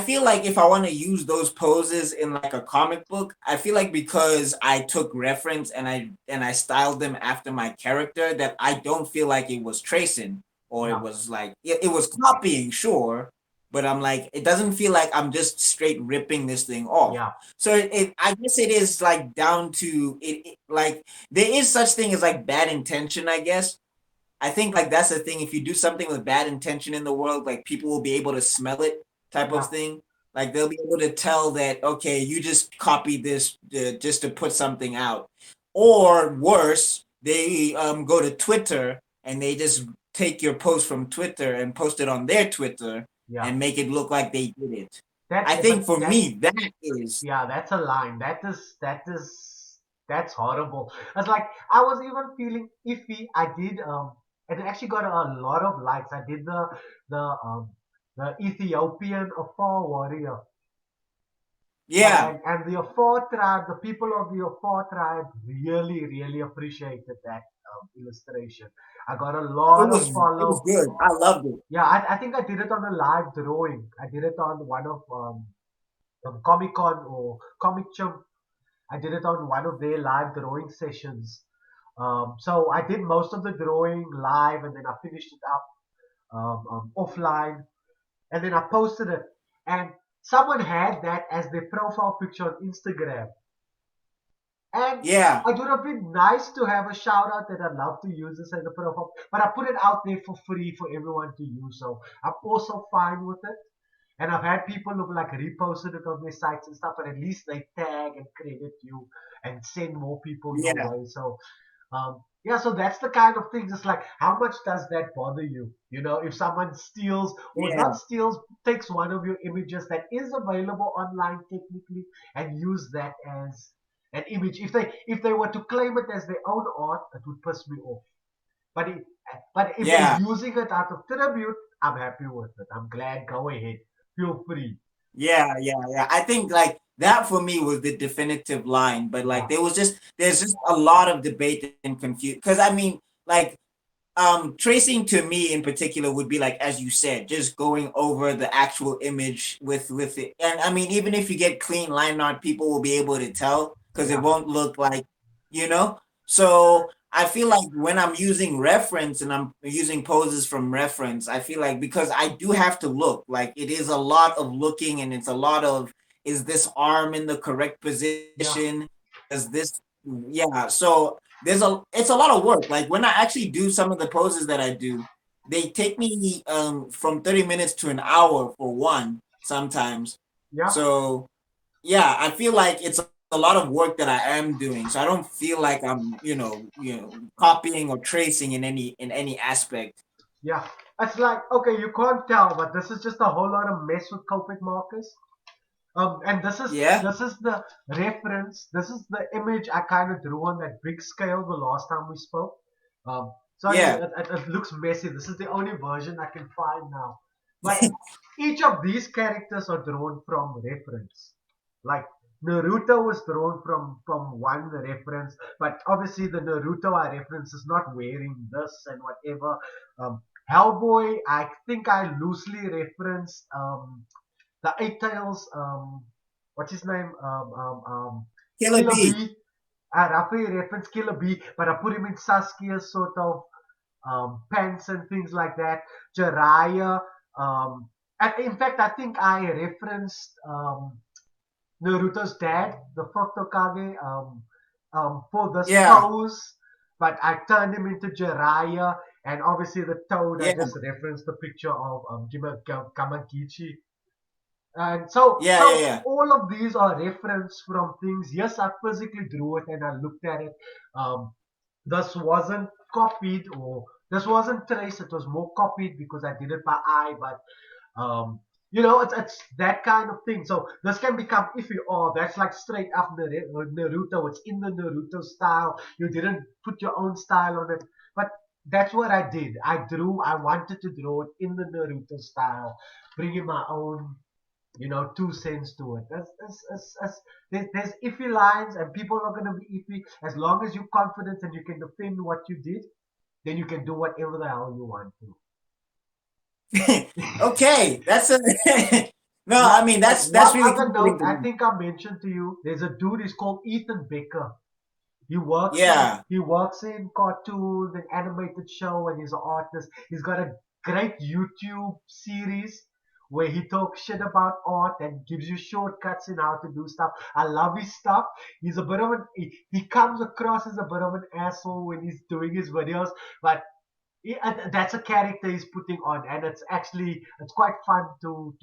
feel like if I want to use those poses in like a comic book, I feel like because I took reference and I styled them after my character that I don't feel like it was tracing or it yeah, was like it was copying, sure, but I'm like it doesn't feel like I'm just straight ripping this thing off. yeah, So I guess it is like down to like there is such thing as like bad intention, I guess. I think like that's the thing. If you do something with bad intention in the world, like people will be able to smell it, type of yeah, thing. Like they'll be able to tell that okay, you just copied this just to put something out, or worse, they go to Twitter and they just take your post from Twitter and post it on their Twitter yeah. and make it look like they did it. I That, think but for that, me that is yeah, that's a line. That's horrible. It's like I was even feeling iffy. It actually got a lot of likes. I did the um the Ethiopian Afar warrior, yeah. and the Afar tribe, the people of the Afar tribe, really really appreciated that illustration. I got a lot of It was follow. good. I loved it. Yeah, I think I did it on a live drawing. I did it on one of Comic Con or Comic Chum. I did it on one of their live drawing sessions. So I did most of the drawing live, and then I finished it up offline, and then I posted it. And someone had that as their profile picture on Instagram. And Yeah. it would have been nice to have a shout out that I'd love to use this as a profile, but I put it out there for free for everyone to use. So I'm also fine with it. And I've had people who've like reposted it on their sites and stuff, but at least they tag and credit you and send more people your Yeah, way. So yeah, so that's the kind of things. It's like, how much does that bother you? You know, if someone steals or yeah, not steals, takes one of your images that is available online technically and use that as an image. If they were to claim it as their own art, it would piss me off. But it, but if they're yeah. using it out of tribute, I'm happy with it. I'm glad. Go ahead. Feel free. Yeah, yeah, yeah. I think like that for me was the definitive line, but like Yeah, there's just a lot of debate and confusion. Because I mean, like tracing to me in particular would be like as you said, just going over the actual image with it. And I mean, even if you get clean line art, people will be able to tell because it yeah, won't look like, you know. So I feel like when I'm using reference and I'm using poses from reference, I feel like because I do have to look, like it is a lot of looking and it's a lot of, is this arm in the correct yeah, position? Does this, yeah. So it's a lot of work. Like when I actually do some of the poses that I do, they take me from 30 minutes to an hour for one sometimes. yeah. So yeah, I feel like it's a lot of work that I am doing. So I don't feel like I'm, copying or tracing in any aspect. Yeah, it's like, okay, you can't tell, but this is just a whole lot of mess with Copic markers. And this is Yeah, this is the reference. This is the image I kind of drew on that big scale the last time we spoke. Sorry, yeah, it looks messy. This is the only version I can find now. But each of these characters are drawn from reference. Like Naruto was drawn from one reference, but obviously the Naruto I reference is not wearing this and whatever. Hellboy, I think I loosely referenced the Eight Tails, what's his name? Killer Killer B. B. Rafi referenced Killer B, but I put him in Saskia's sort of pants and things like that. Jiraiya. And in fact, I think I referenced Naruto's dad, the fifth Hokage, for this Yeah, pose, but I turned him into Jiraiya, and obviously the toad, I yeah, just referenced the picture of Kamakichi. And so, yeah, yeah, so yeah. all of these are reference from things. Yes, I physically drew it and I looked at it. Um, this wasn't copied or this wasn't traced. It was more copied because I did it by eye. But it's that kind of thing. So this can become iffy. Oh, that's like straight up Naruto. It's in the Naruto style. You didn't put your own style on it, but that's what I did. I drew. I wanted to draw it in the Naruto style, bringing my own 2 cents to it. There's iffy lines, and people are going to be iffy. As long as you're confident and you can defend what you did, then you can do whatever the hell you want to. Okay, that's a no. I What? mean, that's One really other comforting note, to I me. think I mentioned to you. There's a dude. He's called Ethan Becker. He works in Yeah, he works in cartoons and animated show, and he's an artist. He's got a great YouTube series where he talks shit about art and gives you shortcuts in how to do stuff. I love his stuff. He's a bit of he comes across as a bit of an asshole when he's doing his videos, but that's a character he's putting on, and it's quite fun to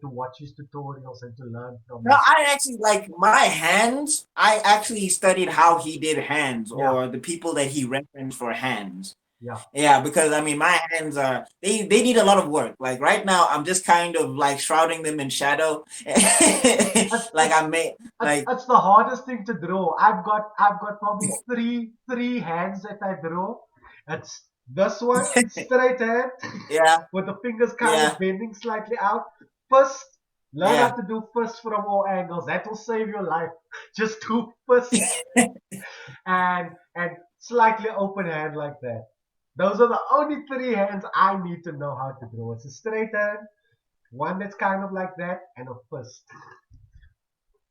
watch his tutorials and to learn from no, his. I actually like my hands. I actually studied how he did hands, Yeah, or the people that he referenced for hands. yeah. Yeah, because I mean, my hands are they need a lot of work. Like right now, I'm just kind of like shrouding them in shadow. It's, Like it's I made it's like it's the hardest thing to draw. I've got probably three hands that I draw. It's this one, straight hand, yeah, with the fingers kind of yeah, bending slightly out. Fist, learn how yeah. to do fist from all angles. That will save your life. Just do fist and slightly open hand like that. Those are the only three hands I need to know how to draw. It's a straight hand, one that's kind of like that, and a fist.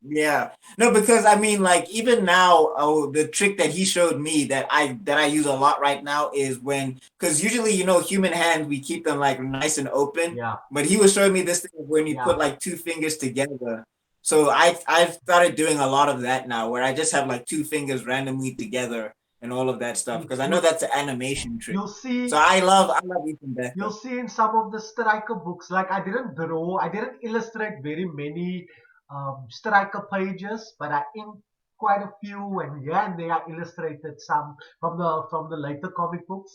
Yeah. No, because I mean, like even now, oh, the trick that he showed me that I use a lot right now is when, because usually human hands we keep them like nice and open, Yeah, but he was showing me this thing when you yeah, put like two fingers together. So I've started doing a lot of that now, where I just have like two fingers randomly together, and all of that stuff You, because I know you, that's an animation trick. you'll So see I love Ethan you'll Becker. see in some of the striker books, like I didn't illustrate very many striker pages, but I inked quite a few, and here and there I illustrated some from the later comic books.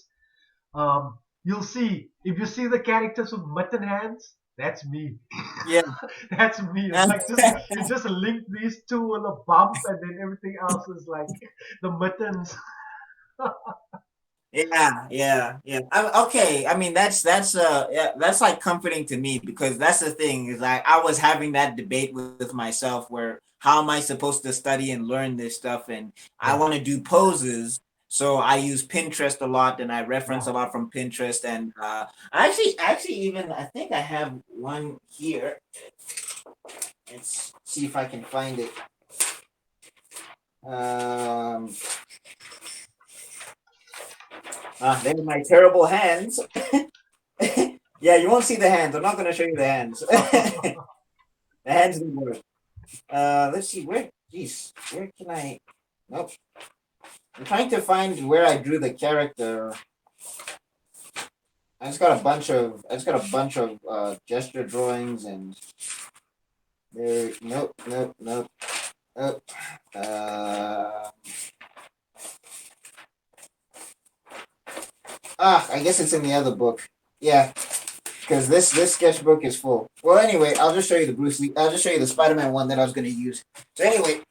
You'll see if you see the characters with mutton hands, that's me. Yeah. That's me. It's like just you just link these two with a bump, and then everything else is like the mittens. Yeah, yeah, yeah. Okay. I mean, yeah, that's like comforting to me because that's the thing is like I was having that debate with myself where how am I supposed to study and learn this stuff, and I Yeah, want to do poses, so I use Pinterest a lot and I reference yeah. a lot from Pinterest, and actually even I think I have one here. Let's see if I can find it. Um, there's my terrible hands. Yeah, you won't see the hands. I'm not going to show you the hands. The hands didn't work. Let's see where. Jeez, where can I? Nope. I'm trying to find where I drew the character. I just got a bunch of gesture drawings and there. Nope, nope, nope, nope. Uh, I guess it's in the other book. Yeah, because this sketchbook is full. Well, anyway, I'll just show you the Bruce Lee. I'll just show you the Spider-Man one that I was going to use. So anyway,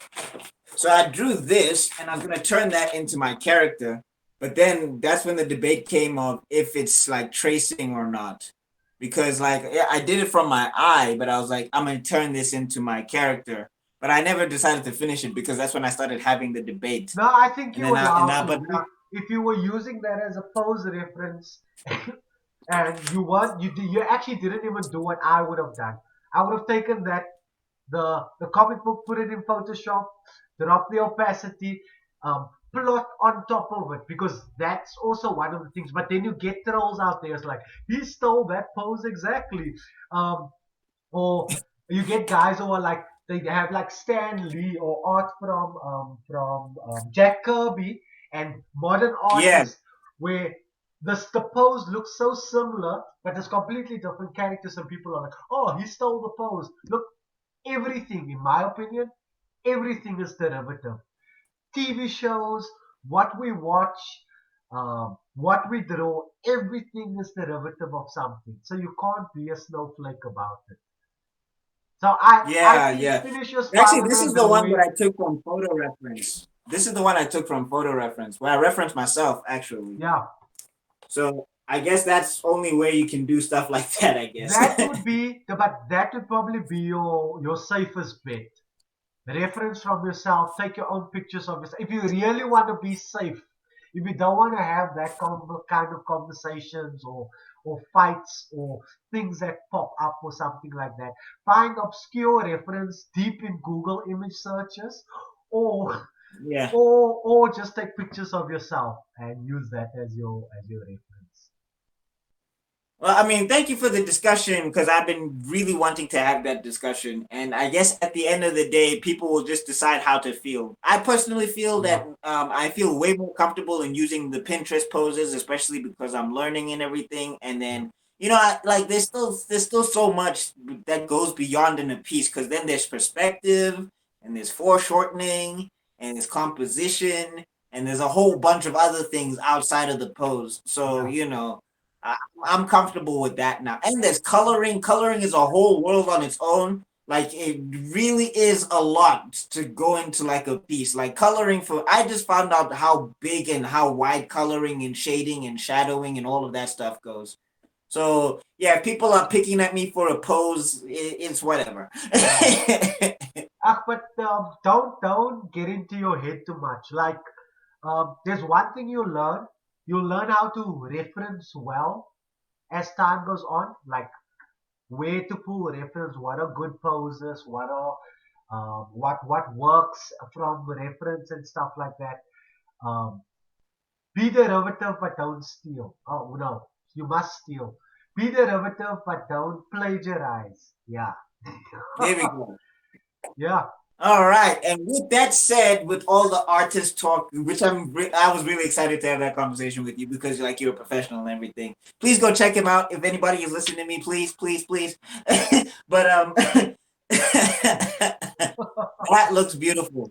so I drew this, and I was gonna turn that into my character. But then that's when the debate came of if it's like tracing or not, because like yeah, I did it from my eye, but I was like, I'm gonna turn this into my character. But I never decided to finish it because that's when I started having the debate. No, I think And you're then allowed but to. If you were using that as a pose reference, and you weren't, you actually didn't even do what I would have done. I would have taken that the comic book, put it in Photoshop, drop the opacity, plot on top of it because that's also one of the things. But then you get trolls out there. It's like he stole that pose exactly. Um, or you get guys who are like they have like Stan Lee or art from Jack Kirby and modern yeah, artists where the pose looks so similar, but it's completely different characters, and people are like, "Oh, he stole the pose." Look, everything, in my opinion, everything is derivative. TV shows, what we watch, what we draw, everything is derivative of something. So you can't be a snowflake about it. So I yeah, think yeah. finish your Actually, this Spider-Man is the one that drawing. I took from photo reference. This is the one I took from photo reference, where I referenced myself actually. Yeah, So I guess that's only where you can do stuff like that. I guess. but that would probably be your safest bet. Reference from yourself. Take your own pictures of yourself. If you really want to be safe, if you don't want to have that kind of conversations or fights or things that pop up or something like that, find obscure reference deep in Google image searches, or Yeah. or just take pictures of yourself and use that as your reference. Well, I mean, thank you for the discussion because I've been really wanting to have that discussion. And I guess at the end of the day, people will just decide how to feel. I personally feel Yeah, that I feel way more comfortable in using the Pinterest poses, especially because I'm learning and everything. And yeah, then, like there's still so much that goes beyond in a piece because then there's perspective and there's foreshortening and there's composition and there's a whole bunch of other things outside of the pose. So, yeah. I, I'm comfortable with that now. And there's coloring. Coloring is a whole world on its own. Like it really is a lot to go into like a piece. Like coloring for I just found out how big and how wide coloring and shading and shadowing and all of that stuff goes. So yeah, if people are picking at me for a pose, it's whatever. Yeah. But don't get into your head too much. Like, there's one thing you learn. You learn how to reference well as time goes on. Like where to pull reference, what are good poses, what works from reference and stuff like that. Um, be derivative but don't steal. Oh no, you must steal. Be derivative but don't plagiarize. Yeah, There we go. yeah. All right, and with that said, with all the artist talk, which I was really excited to have that conversation with you because like you're a professional and everything. Please go check him out. If anybody is listening to me, please, please, please. But that looks beautiful.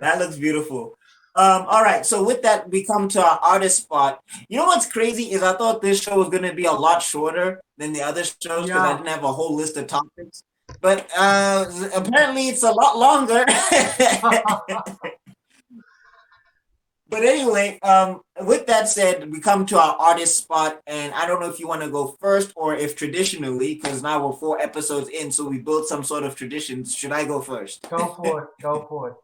That looks beautiful. All right, so with that, we come to our artist spot. You know what's crazy is I thought this show was going to be a lot shorter than the other shows because I Yeah. didn't have a whole list of topics. But apparently, it's a lot longer. But anyway, with that said, we come to our artist spot, and I don't know if you want to go first or if traditionally, because now we're 4 episodes in, so we built some sort of traditions. Should I go first? Go for it. Go for it.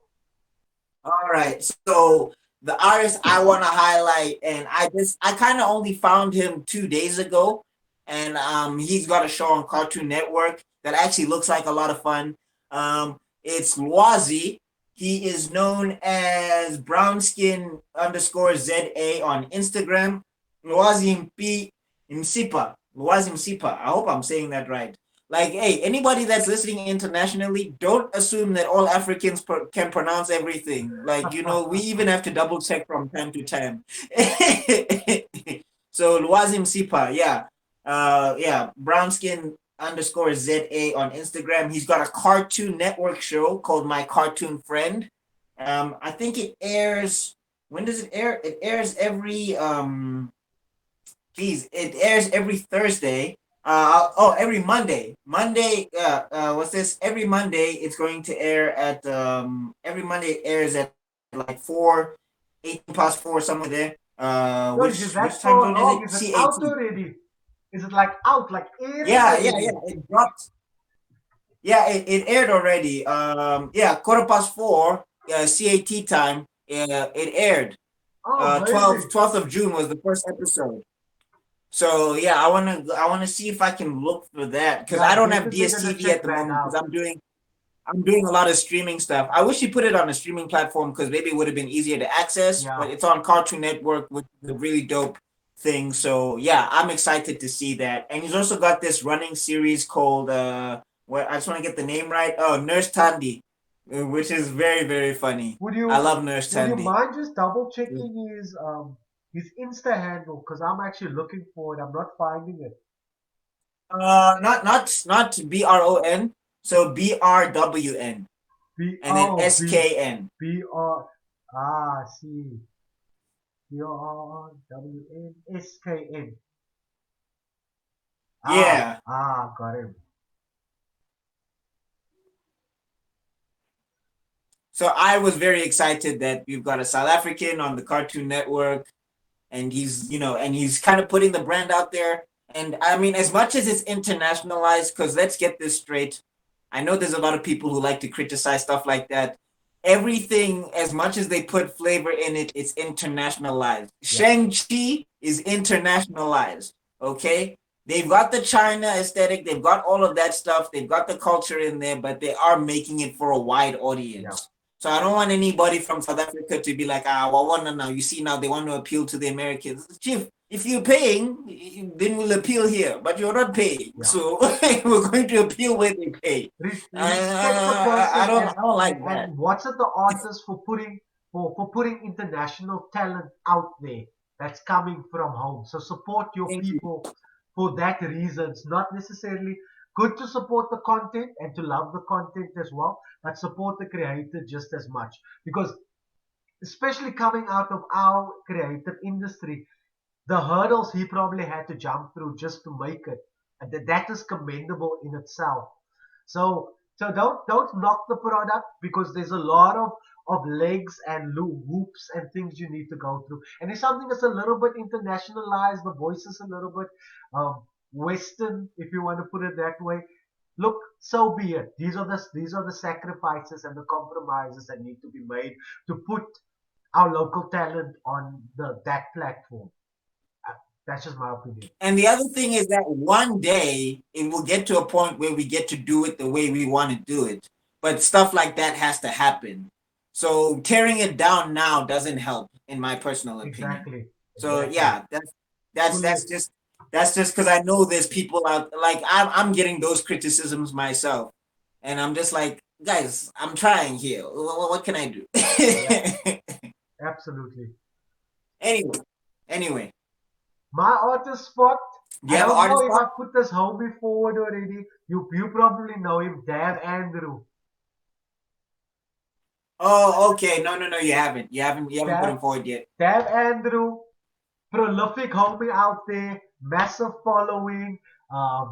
All right. So the artist I want to highlight, and I kind of only found him 2 days ago, and he's got a show on Cartoon Network that actually looks like a lot of fun. It's Loazi. He is known as Brownskin underscore ZA on Instagram. Loazi Msipa. Loazi Msipa. I hope I'm saying that right. Like, hey, anybody that's listening internationally, don't assume that all Africans can pronounce everything. Like, we even have to double check from time to time. So, Luazim Sipa, yeah. Yeah, brownskin underscore ZA on Instagram. He's got a Cartoon Network show called My Cartoon Friend. I think it airs. When does it air? It airs it airs every Thursday. Every Monday. Monday. What's this? Every Monday, it's going to air at. Every Monday it airs at like 18 past 4, somewhere there. No, is Which that time so zone is long? it? Is it out CAT. already? Is it like out, like airing Yeah, yeah, yeah. already? It dropped. Yeah, it aired already. Yeah, 4:15, CAT time. It aired. Oh, 12th amazing. 12th of June was the first episode. So yeah, I wanna see if I can look for that because Yeah, I I'm don't have definitely gonna DSTV at check the that moment because out. I'm doing a lot of streaming stuff. I wish you put it on a streaming platform because maybe it would have been easier to access, Yeah. but it's on Cartoon Network, which is a really dope thing. So yeah, I'm excited to see that. And he's also got this running series called what I just want to get the name right. Oh, Nurse Tandy, which is very, very funny. Would I you love Nurse would you Tandy. mind just double checking his Insta handle? Because I'm actually looking for it. I'm not finding it. Not BRON. So BRWN B and then oh B SKN. B R C B R W N S K N. Yeah. Got him. So I was very excited that we've got a South African on the Cartoon Network, and he's kind of putting the brand out there. And I mean, as much as it's internationalized, because let's get this straight, I know there's a lot of people who like to criticize stuff like that. Everything, as much as they put flavor in it, it's internationalized. Yeah. Shang-Chi is internationalized, okay? They've got the China aesthetic, they've got all of that stuff, they've got the culture in there, but they are making it for a wide Yeah. audience. So I don't want anybody from South Africa to be like, well, no, no. You see now they want to appeal to the Americans. Chief, if you're paying, then we'll appeal here. But you're not paying, Yeah. so we're going to appeal where they pay. Respect the I person don't, and, I don't and like that. and what's it the artist for putting international talent out there that's coming from home. So support your Thank you. people for that reasons. Not necessarily good to support the content and to love the content as well, but support the creator just as much. Because especially coming out of our creative industry, the hurdles he probably had to jump through just to make it, and that is commendable in itself. So don't knock the product because there's a lot of legs and hoops and things you need to go through. And if something that's a little bit internationalized, the voice is a little bit Western, if you want to put it that way. Look, so be it. These are the sacrifices and the compromises that need to be made to put our local talent on that platform. Uh, That's just my opinion. And the other thing is that one day it will get to a point where we get to do it the way we want to do it. But stuff like that has to happen. So tearing it down now doesn't help, in my personal opinion. Exactly. So Exactly. yeah, that's Fully. that's just that's just because I know there's people out like I'm getting those criticisms myself, and I'm just like guys, I'm trying here. What can I do? Yeah, absolutely. Anyway, anyway, My artist spot. do you I have an don't know artist if I spot? put this homie forward already. You probably know him, Dan Andrew. Oh, okay. No, no, no. You haven't. You haven't put Dan him forward yet. Dan Andrew, prolific homie out there, massive following.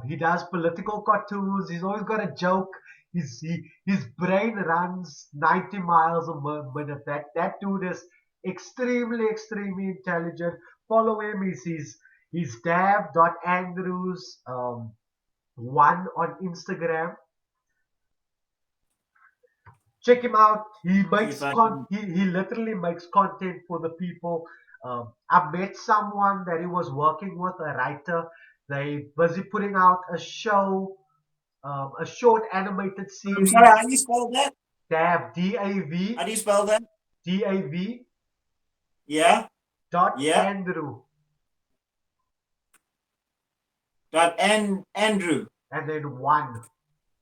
He does political cartoons. He's always got a joke. His brain runs 90 miles a minute. That dude is extremely intelligent. Follow him. He's Dav.Andrews one on Instagram. Check him out. Okay, fine. He literally makes content for the people. I met someone that he was working with, a writer. They busy putting out a show, a short animated I'm sorry. series. How do you spell that? Dav How do DAV you spell that? DAV Yeah, dot yeah. Andrew, Andrew. and then one,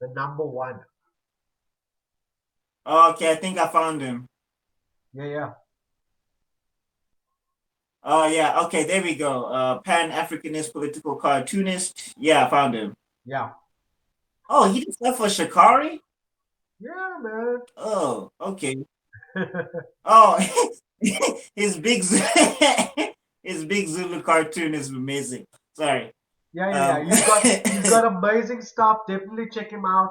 the number one. Okay, I think I found him. Yeah, yeah, Oh yeah. Okay, there we go. Pan Africanist political cartoonist. Yeah, I found him. yeah, Oh, he did stuff for Shikari. yeah, man. Oh, okay. Oh, his big his big Zulu cartoon is amazing. Sorry. Yeah. Um, He's got amazing stuff. Definitely check him out.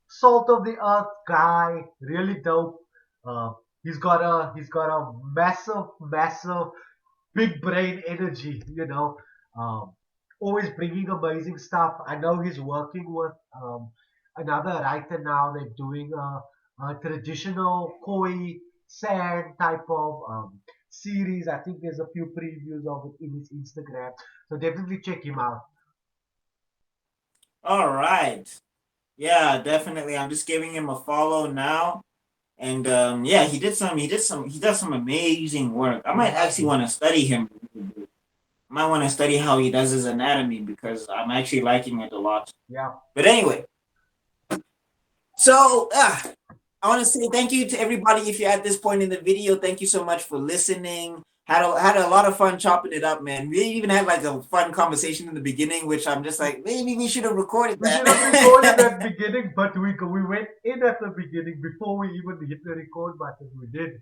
Salt of the earth guy, really dope. Uh, he's got a massive big brain energy. Um, always bringing amazing stuff. I know he's working with another writer now. They're doing a traditional koi sand type of series. I think there's a few previews of it in his Instagram. So definitely check him out. all right. Yeah, definitely. I'm just giving him a follow now. And yeah, he does some amazing work. I He might does, actually man. want to study him. I might want to study how he does his anatomy because I'm actually liking it a lot. Yeah. But anyway, so I want to say thank you to everybody. If you're at this point in the video, thank you so much for listening. Had a lot of fun chopping it up, man. We even had like a fun conversation in the beginning, which I'm just like, maybe we should have recorded We should have recorded that. that beginning, but we went in at the beginning before we even hit the record button. We did.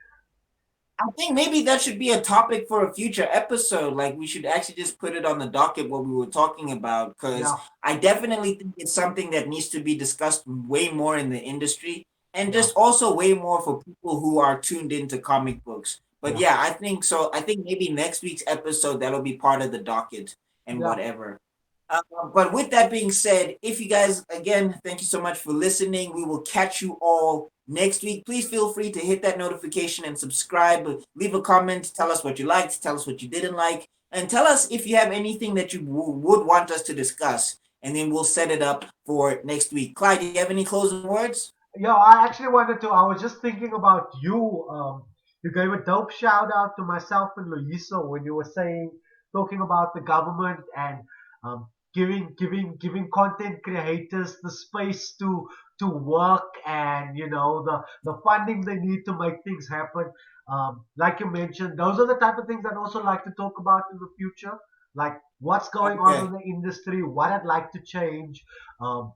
I think maybe that should be a topic for a future episode. Like we should actually just put it on the docket what we were talking about because Yeah, I definitely think it's something that needs to be discussed way more in the industry and yeah, just also way more for people who are tuned into comic books. But yeah, yeah, I think so. I think maybe next week's episode that'll be part of the docket and yeah, whatever. But with that being said, if you guys, again, thank you so much for listening. We will catch you all next week. Please feel free to hit that notification and subscribe. Leave a comment. Tell us what you liked. Tell us what you didn't like. And tell us if you have anything that you would want us to discuss. And then we'll set it up for next week. Clyde, do you have any closing words? yeah. I actually wanted to. I was just thinking about you. You gave a dope shout out to myself and Luiso when you were talking about the government and um, giving content creators the space to work and the funding they need to make things happen. Like you mentioned, those are the type of things I'd also like to talk about in the future, like what's going on Okay. in the industry, what I'd like to change. Um,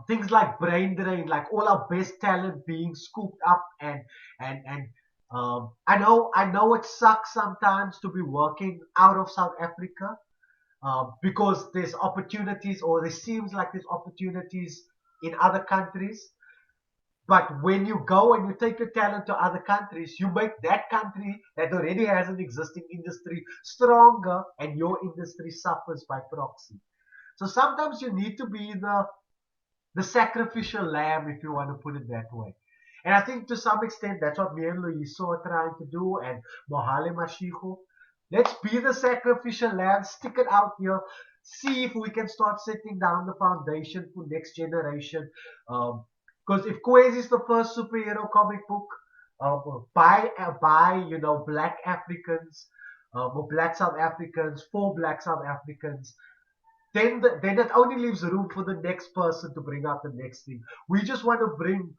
things like brain drain, like all our best talent being scooped up and I know it sucks sometimes to be working out of South Africa because there's opportunities or there seems like there's opportunities in other countries. But when you go and you take your talent to other countries, you make that country that already has an existing industry stronger and your industry suffers by proxy. So sometimes you need to be the sacrificial lamb, if you want to put it that way. And I think to some extent that's what me and Luiso are trying to do, and Mohale Mashigo. Let's be the sacrificial lamb, stick it out here, see if we can start setting down the foundation for next generation. Because if Quez is the first superhero comic book by Black Africans or Black South Africans for Black South Africans, then that only leaves room for the next person to bring up the next thing. We just want to bring,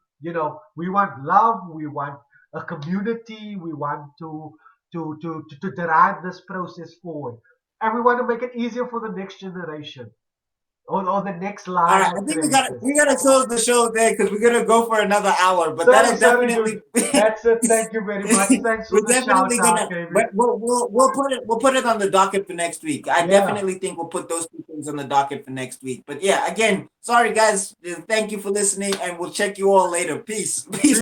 we want love, we want a community, we want to drive this process forward. And we want to make it easier for the next generation or the next All line right, I of think creators. we gotta close the show there because we're gonna go for another hour. But Sorry, that'll sorry, dude. definitely That's it. Thank you very much. Thanks for we're the shout definitely out, gonna. David. But we'll put it on the docket for next week. I Yeah. definitely think we'll put those two things on the docket for next week. But yeah, again, sorry guys. Thank you for listening, and we'll check you all later. Peace. Peace.